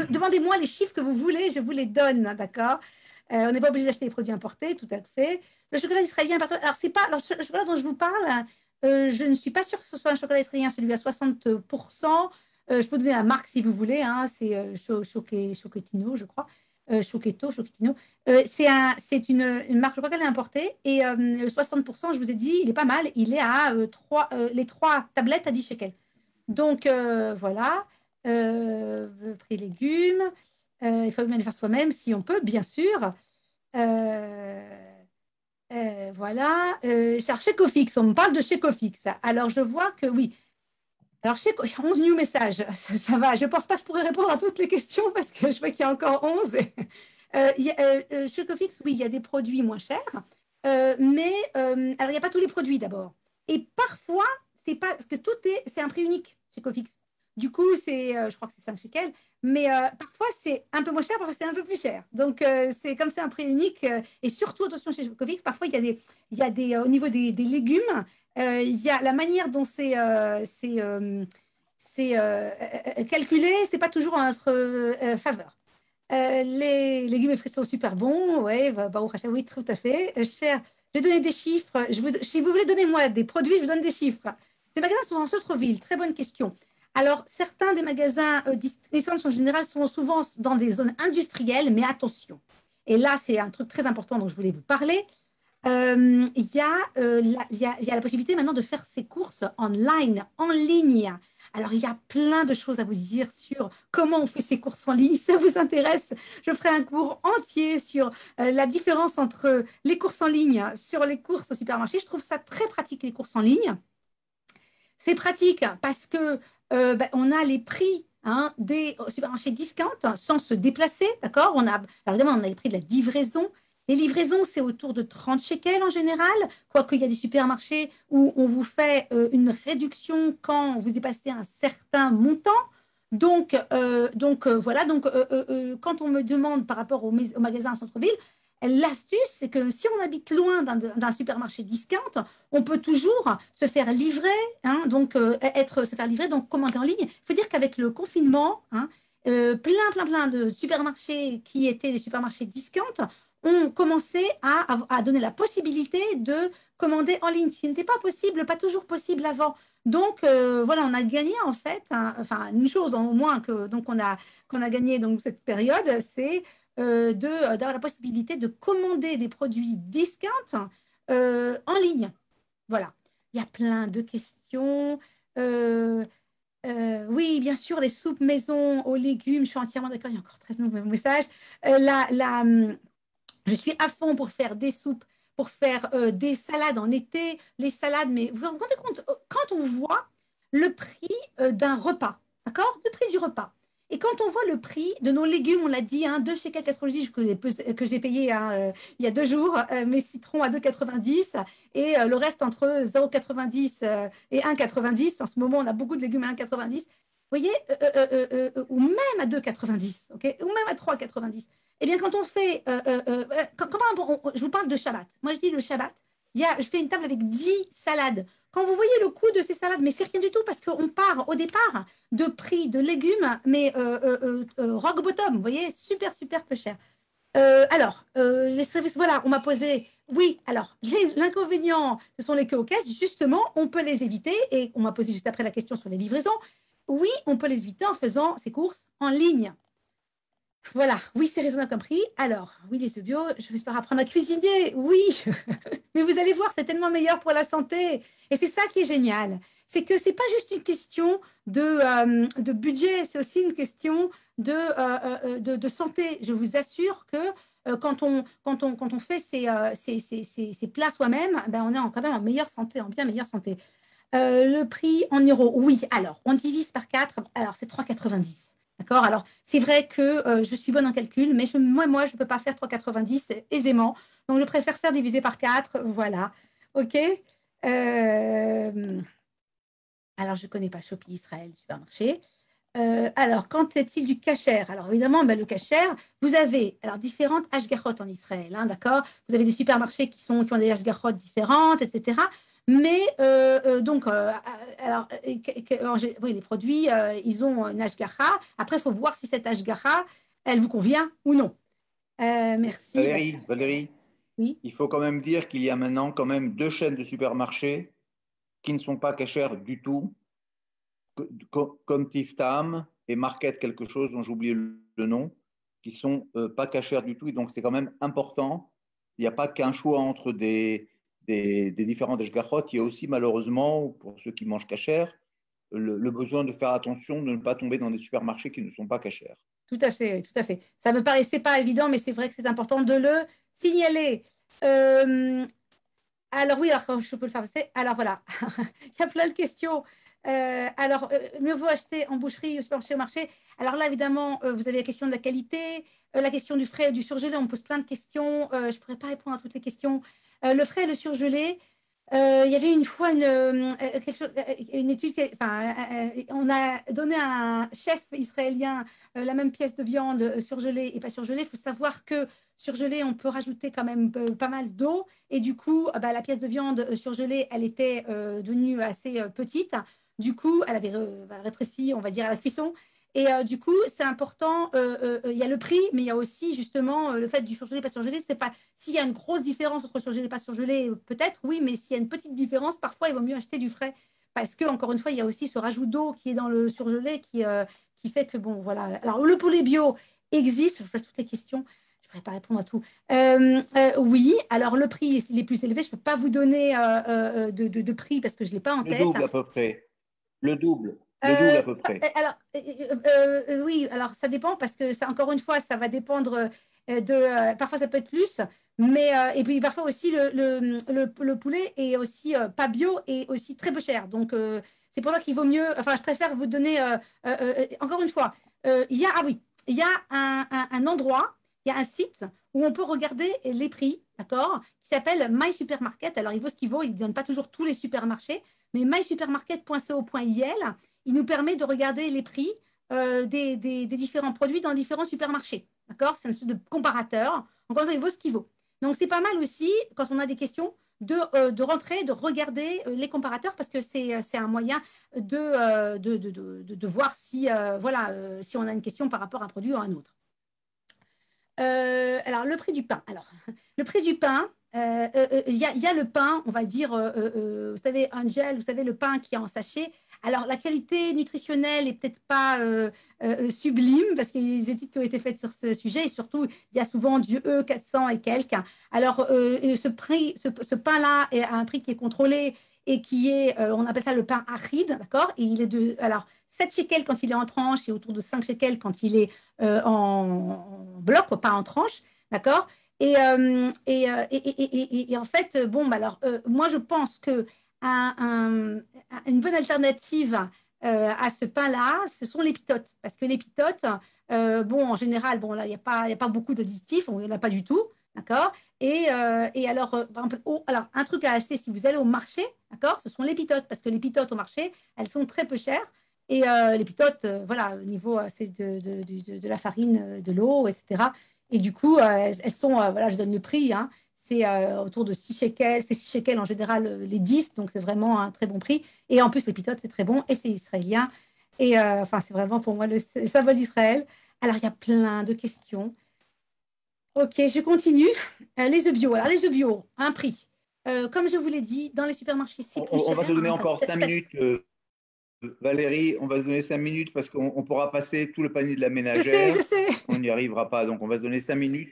Demandez-moi les chiffres que vous voulez, je vous les donne, d'accord? On n'est pas obligé d'acheter des produits importés, tout à fait. Le chocolat israélien, alors c'est pas, alors, le chocolat dont je vous parle, je ne suis pas sûre que ce soit un chocolat israélien, celui à 60%. Je peux donner la marque si vous voulez, hein, c'est Choquetino, je crois. Choquetino. C'est une marque, je crois qu'elle est importée. Et 60%, je vous ai dit, il est pas mal. Il est à les trois tablettes à 10 shekels. Donc, voilà. Prix légumes. Il faut bien les faire soi-même, si on peut, bien sûr. Voilà. Alors, chez Cofix, on me parle de chez Cofix. Alors, je vois que oui. Alors, chez 11 new messages, ça va. Je ne pense pas que je pourrais répondre à toutes les questions parce que je vois qu'il y a encore 11. Chez Cofix, oui, il y a des produits moins chers, mais alors il n'y a pas tous les produits d'abord. Et parfois, c'est pas parce que c'est un prix unique chez Cofix. Du coup, je crois que c'est 5 shekels, mais parfois c'est un peu moins cher, parfois c'est un peu plus cher. Donc c'est comme c'est un prix unique, et surtout attention chez Cofix, parfois il y a des au niveau des légumes, il y a la manière dont c'est calculé, c'est pas toujours en notre faveur. Les légumes et fruits sont super bons, ouais, Baruch Hashem, oui, tout à fait. Cher, je vais donner des chiffres. Si vous voulez donner moi des produits, je vous donne des chiffres. Ces magasins sont en centre-ville, très bonne question. Alors, certains des magasins discount en général sont souvent dans des zones industrielles, mais attention. Et là, c'est un truc très important dont je voulais vous parler. Il y a la possibilité maintenant de faire ses courses online, en ligne. Alors, il y a plein de choses à vous dire sur comment on fait ses courses en ligne. Si ça vous intéresse, je ferai un cours entier sur la différence entre les courses en ligne sur les courses au supermarché. Je trouve ça très pratique, les courses en ligne. C'est pratique parce que on a les prix, hein, des supermarchés discount sans se déplacer, d'accord? Alors évidemment, on a les prix de la livraison. Les livraisons, c'est autour de 30 shekels en général, quoique il y a des supermarchés où on vous fait une réduction quand vous dépassez un certain montant. Voilà, quand on me demande par rapport au magasin à centre-ville, l'astuce, c'est que si on habite loin d'un supermarché discount, on peut toujours se faire livrer, hein, se faire livrer, donc commander en ligne. Il faut dire qu'avec le confinement, hein, plein de supermarchés qui étaient des supermarchés discount ont commencé à donner la possibilité de commander en ligne, ce qui n'était pas possible, pas toujours possible avant. Donc voilà, on a gagné en fait, hein, enfin une chose au moins qu'on a gagné donc cette période, c'est d'avoir la possibilité de commander des produits discount en ligne. Voilà. Il y a plein de questions. Euh, oui, bien sûr, les soupes maison aux légumes, je suis entièrement d'accord. Il y a encore 13 nouveaux messages. Je suis à fond pour faire des soupes, pour faire des salades en été. Les salades, mais vous vous rendez compte, quand on voit le prix d'un repas, d'accord? Le prix du repas. Et quand on voit le prix de nos légumes, on l'a dit, hein, 2 chez 4,90 que j'ai payé hein, il y a 2 jours, mes citrons à 2,90 et le reste entre 0,90 et 1,90. En ce moment, on a beaucoup de légumes à 1,90. Vous voyez, ou même à 2,90, ok, ou même à 3,90. Eh bien, quand on fait, je vous parle de Shabbat. Moi, je dis le Shabbat, je fais une table avec 10 salades quand vous voyez le coût de ces salades, mais c'est rien du tout parce qu'on part au départ de prix de légumes, mais rock bottom, vous voyez, super, super peu cher. Les services, voilà, on m'a posé, oui, alors, l'inconvénient, ce sont les queues aux caisses, justement, on peut les éviter, et on m'a posé juste après la question sur les livraisons, oui, on peut les éviter en faisant ses courses en ligne. Voilà, oui, c'est raisonnable comme prix. Alors, oui, les œufs bio, je vais apprendre à cuisiner, oui, mais vous allez voir, c'est tellement meilleur pour la santé. Et c'est ça qui est génial. C'est que c'est pas juste une question de budget, c'est aussi une question de santé. Je vous assure que quand on fait ces plats soi-même, ben, on est quand même en meilleure santé, en bien meilleure santé. Le prix en euros, oui. Alors, on divise par 4. Alors, c'est 3,90. D'accord. Alors, c'est vrai que je suis bonne en calcul, mais moi, je ne peux pas faire 3,90 aisément. Donc, je préfère faire diviser par 4. Voilà. OK. Alors, je ne connais pas Shopee Israël, supermarché. Alors, qu'en est-il du kasher? Alors, évidemment, ben, le kasher, vous avez alors, différentes hashgachot en Israël, hein, d'accord? Vous avez des supermarchés qui ont des hashgachot différentes, etc. Mais, alors, oui, les produits, ils ont une hashgacha. Après, il faut voir si cette hashgacha, elle vous convient ou non. Merci. Ben, Valérie, oui. il faut quand même dire qu'il y a maintenant quand même 2 chaînes de supermarchés qui ne sont pas cachères du tout, comme Tiftam et Market quelque chose dont j'ai oublié le nom, qui sont pas cachères du tout. Et donc, c'est quand même important. Il n'y a pas qu'un choix entre des différentes eshgachot. Il y a aussi, malheureusement, pour ceux qui mangent cachère, le besoin de faire attention de ne pas tomber dans des supermarchés qui ne sont pas cachères. Tout à fait, oui, tout à fait. Ça me paraissait pas évident, mais c'est vrai que c'est important de le signaler. Euh, Alors oui, alors je peux le faire passer. Alors voilà, il y a plein de questions. Mieux vaut acheter en boucherie, au supermarché, au marché. Alors là, évidemment, vous avez la question de la qualité, la question du frais et du surgelé. On me pose plein de questions. Je ne pourrais pas répondre à toutes les questions. Le frais et le surgelé, il y avait une fois une étude, enfin, on a donné à un chef israélien la même pièce de viande surgelée et pas surgelée. Il faut savoir que surgelée, on peut rajouter quand même pas mal d'eau. Et du coup, bah, la pièce de viande surgelée, elle était devenue assez petite. Du coup, elle avait rétréci, on va dire, à la cuisson. Et du coup, c'est important. Il y a le prix, mais il y a aussi justement le fait du surgelé, pas surgelé. C'est pas s'il y a une grosse différence entre surgelé et pas surgelé, peut-être, oui, mais s'il y a une petite différence, parfois, il vaut mieux acheter du frais. Parce que, encore une fois, il y a aussi ce rajout d'eau qui est dans le surgelé qui fait que, bon, voilà. Alors, le poulet bio existe, je pose toutes les questions. Je ne pourrais pas répondre à tout. Oui, alors le prix il est plus élevé. Je ne peux pas vous donner de prix parce que je ne l'ai pas en Le tête. double à peu près. Le double. Le double Euh, à peu près. oui, alors ça dépend parce que ça, encore une fois, ça va dépendre parfois ça peut être plus, mais et puis parfois aussi le poulet est aussi pas bio et aussi très peu cher. Donc c'est pour ça qu'il vaut mieux. Enfin, je préfère vous donner encore une fois. Il y a ah oui, il y a un endroit, il y a un site où on peut regarder les prix, d'accord, qui s'appelle My Supermarket. Alors il vaut ce qu'il vaut. Il ne donne pas toujours tous les supermarchés, mais mysupermarket.co.il il nous permet de regarder les prix des différents produits dans différents supermarchés. D'accord. C'est une espèce de comparateur. Encore une fois, il vaut ce qu'il vaut. Donc, c'est pas mal aussi, quand on a des questions, de rentrer, de regarder les comparateurs parce que c'est un moyen de voir si, voilà, si on a une question par rapport à un produit ou à un autre. Alors, le prix du pain. Alors, le prix du pain, y a le pain, on va dire, vous savez, Angel, vous savez, le pain qui est en sachet. Alors, la qualité nutritionnelle est peut-être pas sublime parce qu'il y a des études qui ont été faites sur ce sujet et surtout, il y a souvent du E400 et quelques. Alors, ce pain-là est à un prix qui est contrôlé et qui est, on appelle ça le pain aride, d'accord? Et il est alors, 7 shekels quand il est en tranche et autour de 5 shekels quand il est en bloc, pas en tranche, d'accord. Et en fait, bon, bah alors, moi, je pense que une bonne alternative à ce pain-là, ce sont les pitotes. Parce que les pitotes, bon, en général, bon, là, il y a pas beaucoup d'additifs, il n'y en a pas du tout, d'accord. Et alors, par exemple, alors, un truc à acheter si vous allez au marché, d'accord, ce sont les pitotes. Parce que les pitotes au marché, elles sont très peu chères. Et les pitotes, voilà, au niveau c'est de la farine, de l'eau, etc. Et du coup, elles sont, voilà, je donne le prix, hein, c'est autour de 6 shekels. C'est 6 shekels en général les 10, donc c'est vraiment un très bon prix. Et en plus, les pitotes, c'est très bon et c'est israélien. Et enfin, c'est vraiment pour moi le symbole d'Israël. Alors, il y a plein de questions. Ok, je continue. Les œufs bio. Alors, les œufs bio, un prix. Comme je vous l'ai dit, dans les supermarchés, c'est plus On cher, va te donner hein, encore 5 minutes, Valérie. On va se donner 5 minutes parce qu'on pourra passer tout le panier de la je ménagère. sais, On n'y arrivera pas. Donc, on va se donner 5 minutes.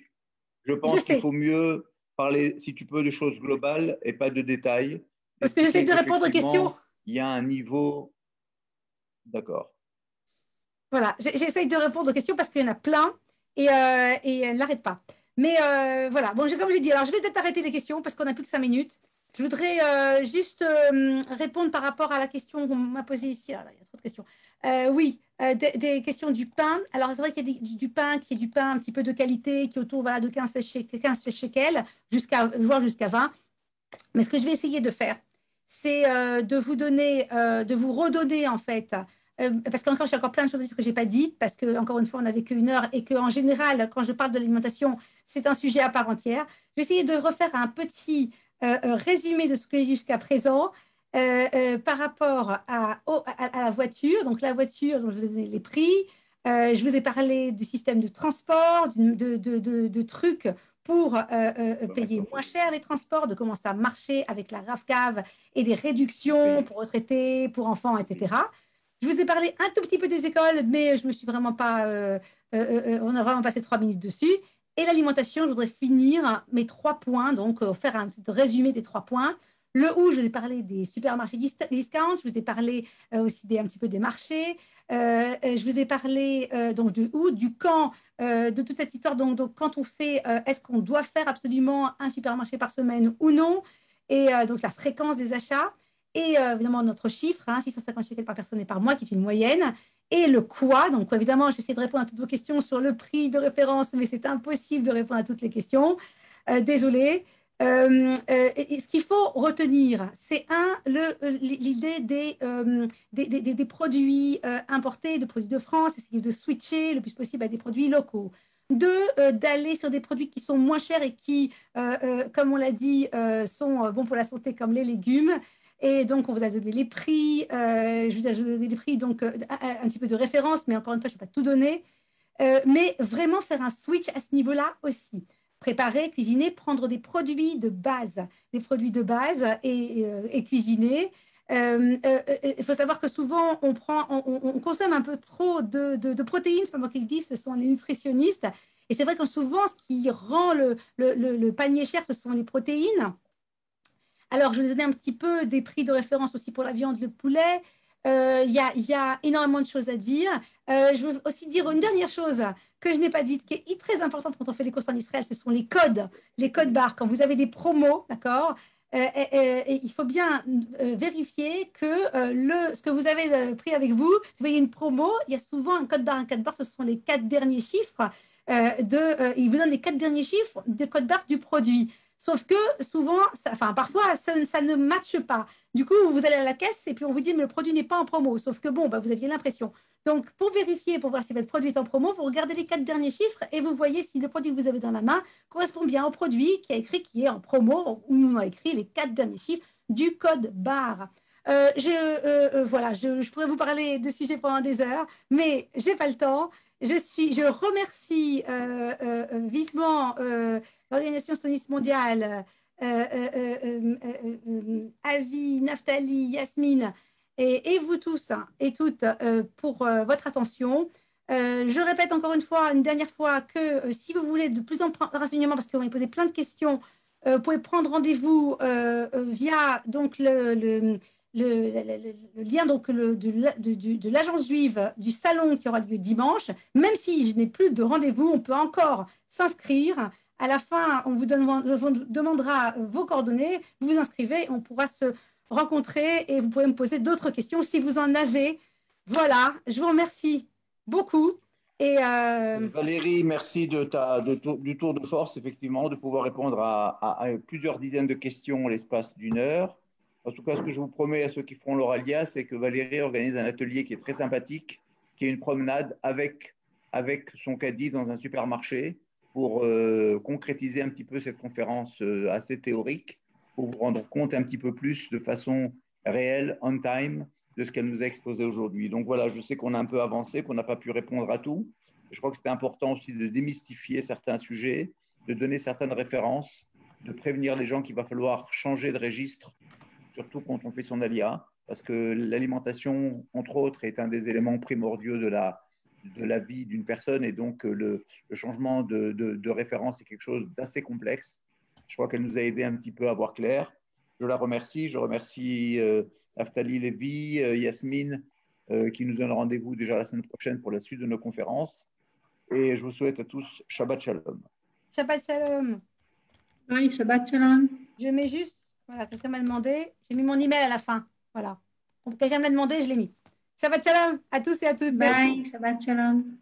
Je je pense qu'il sais. faut mieux parler, si tu peux, de choses globales et pas de détails. Parce que j'essaie D'expliquer de répondre aux questions. qu'effectivement, il y a un niveau. D'accord. Voilà, j'essaie de répondre aux questions parce qu'il y en a plein et elle n'arrête pas. Mais voilà, bon, comme j'ai dit, alors je vais peut-être arrêter les questions parce qu'on n'a plus que 5 minutes. Je voudrais juste répondre par rapport à la question qu'on m'a posée ici. Alors, il y a trop de questions. Oui, des questions du pain. Alors, c'est vrai qu'il y a du pain qui est du pain un petit peu de qualité, qui est autour voilà, de 15 shekels, voire jusqu'à 20. Mais ce que je vais essayer de faire, c'est de vous donner, de vous redonner en fait, parce qu'encore j'ai encore plein de choses que j'ai pas dites, parce que encore une fois on n'avait qu'une heure et qu'en général quand je parle de l'alimentation c'est un sujet à part entière. Je vais essayer de refaire un petit résumé de ce que j'ai dit jusqu'à présent par rapport à la voiture. Donc la voiture, donc, je vous ai donné les prix, je vous ai parlé du système de transport, de trucs pour payer moins cher les transports, de comment ça marchait avec la RAFCAV et des réductions Oui. pour retraités, pour enfants, Oui. etc. Je vous ai parlé un tout petit peu des écoles, mais je me suis vraiment pas. On a vraiment passé 3 minutes dessus. Et l'alimentation, je voudrais finir mes 3 points, donc faire un petit résumé des 3 points. Le où, je vous ai parlé des supermarchés discount, je vous ai parlé aussi un petit peu des marchés, je vous ai parlé donc du où, du quand, de toute cette histoire. Donc quand on fait, est-ce qu'on doit faire absolument un supermarché par semaine ou non? Et donc la fréquence des achats. Et évidemment notre chiffre, hein, 650 shekels par personne et par mois, qui est une moyenne. Et le quoi. Donc évidemment, j'essaie de répondre à toutes vos questions sur le prix de référence, mais c'est impossible de répondre à toutes les questions. Désolée. Et ce qu'il faut retenir, c'est l'idée des produits importés, de produits de France, essayer de switcher le plus possible à des produits locaux. Deux, d'aller sur des produits qui sont moins chers et qui, comme on l'a dit, sont bons pour la santé, comme les légumes. Et donc, on vous a donné les prix, je vous ai donné les prix, donc un petit peu de référence, mais encore une fois, je ne vais pas tout donner. Mais vraiment faire un switch à ce niveau-là aussi. Préparer, cuisiner, prendre des produits de base et cuisiner. Il faut savoir que souvent, on consomme un peu trop de protéines, c'est pas moi qui le dis, ce sont les nutritionnistes. Et c'est vrai que souvent, ce qui rend le panier cher, ce sont les protéines. Alors, je vous ai donné un petit peu des prix de référence aussi pour la viande, le poulet. Il y a énormément de choses à dire. Je veux aussi dire une dernière chose que je n'ai pas dite, qui est très importante quand on fait les courses en Israël, ce sont les codes barres. Quand vous avez des promos, d'accord, et il faut bien vérifier que ce que vous avez pris avec vous, si vous voyez une promo, il y a souvent un code barre. Un code barre, ce sont les 4 derniers chiffres il vous donne les 4 derniers chiffres de code barre du produit. Sauf que souvent, enfin parfois, ça ne matche pas. Du coup, vous allez à la caisse et puis on vous dit, mais le produit n'est pas en promo. Sauf que bon, bah, vous aviez l'impression. Donc, pour vérifier, pour voir si votre produit est en promo, vous regardez les 4 derniers chiffres et vous voyez si le produit que vous avez dans la main correspond bien au produit qui est en promo, où on a écrit les 4 derniers chiffres du code barre. Voilà, je pourrais vous parler de sujets pendant des heures, mais j'ai pas le temps. Je remercie vivement l'Organisation sioniste mondiale, Avi, Naftali, Yasmine, et vous tous hein, et toutes pour votre attention. Je répète encore une dernière fois, que si vous voulez de plus en plus de renseignements, parce qu'on m'a posé plein de questions, vous pouvez prendre rendez-vous via donc le lien donc, de l'agence juive du salon qui aura lieu dimanche. Même si je n'ai plus de rendez-vous, on peut encore s'inscrire. À la fin, on vous demandera vos coordonnées, vous vous inscrivez, on pourra se rencontrer et vous pourrez me poser d'autres questions si vous en avez. Voilà, je vous remercie beaucoup. Et Valérie, merci du tour de force, effectivement, de pouvoir répondre à plusieurs dizaines de questions en l'espace d'une heure. En tout cas, ce que je vous promets à ceux qui feront l'Oralia, c'est que Valérie organise un atelier qui est très sympathique, qui est une promenade avec son caddie dans un supermarché pour concrétiser un petit peu cette conférence assez théorique, pour vous rendre compte un petit peu plus de façon réelle, on time, de ce qu'elle nous a exposé aujourd'hui. Donc voilà, je sais qu'on a un peu avancé, qu'on n'a pas pu répondre à tout. Je crois que c'était important aussi de démystifier certains sujets, de donner certaines références, de prévenir les gens qu'il va falloir changer de registre, surtout quand on fait son alia, parce que l'alimentation, entre autres, est un des éléments primordiaux de la vie d'une personne, et donc le changement de référence est quelque chose d'assez complexe. Je crois qu'elle nous a aidé un petit peu à voir clair. Je la remercie. Je remercie Aftali Lévy, Yasmine, qui nous donne rendez-vous déjà la semaine prochaine pour la suite de nos conférences. Et je vous souhaite à tous Shabbat Shalom. Shabbat Shalom. Oui, Shabbat Shalom. Je mets juste, voilà, quelqu'un m'a demandé, j'ai mis mon email à la fin. Voilà. Quelqu'un m'a demandé, je l'ai mis. Shabbat Shalom à tous et à toutes. Bye, Merci. Shabbat Shalom.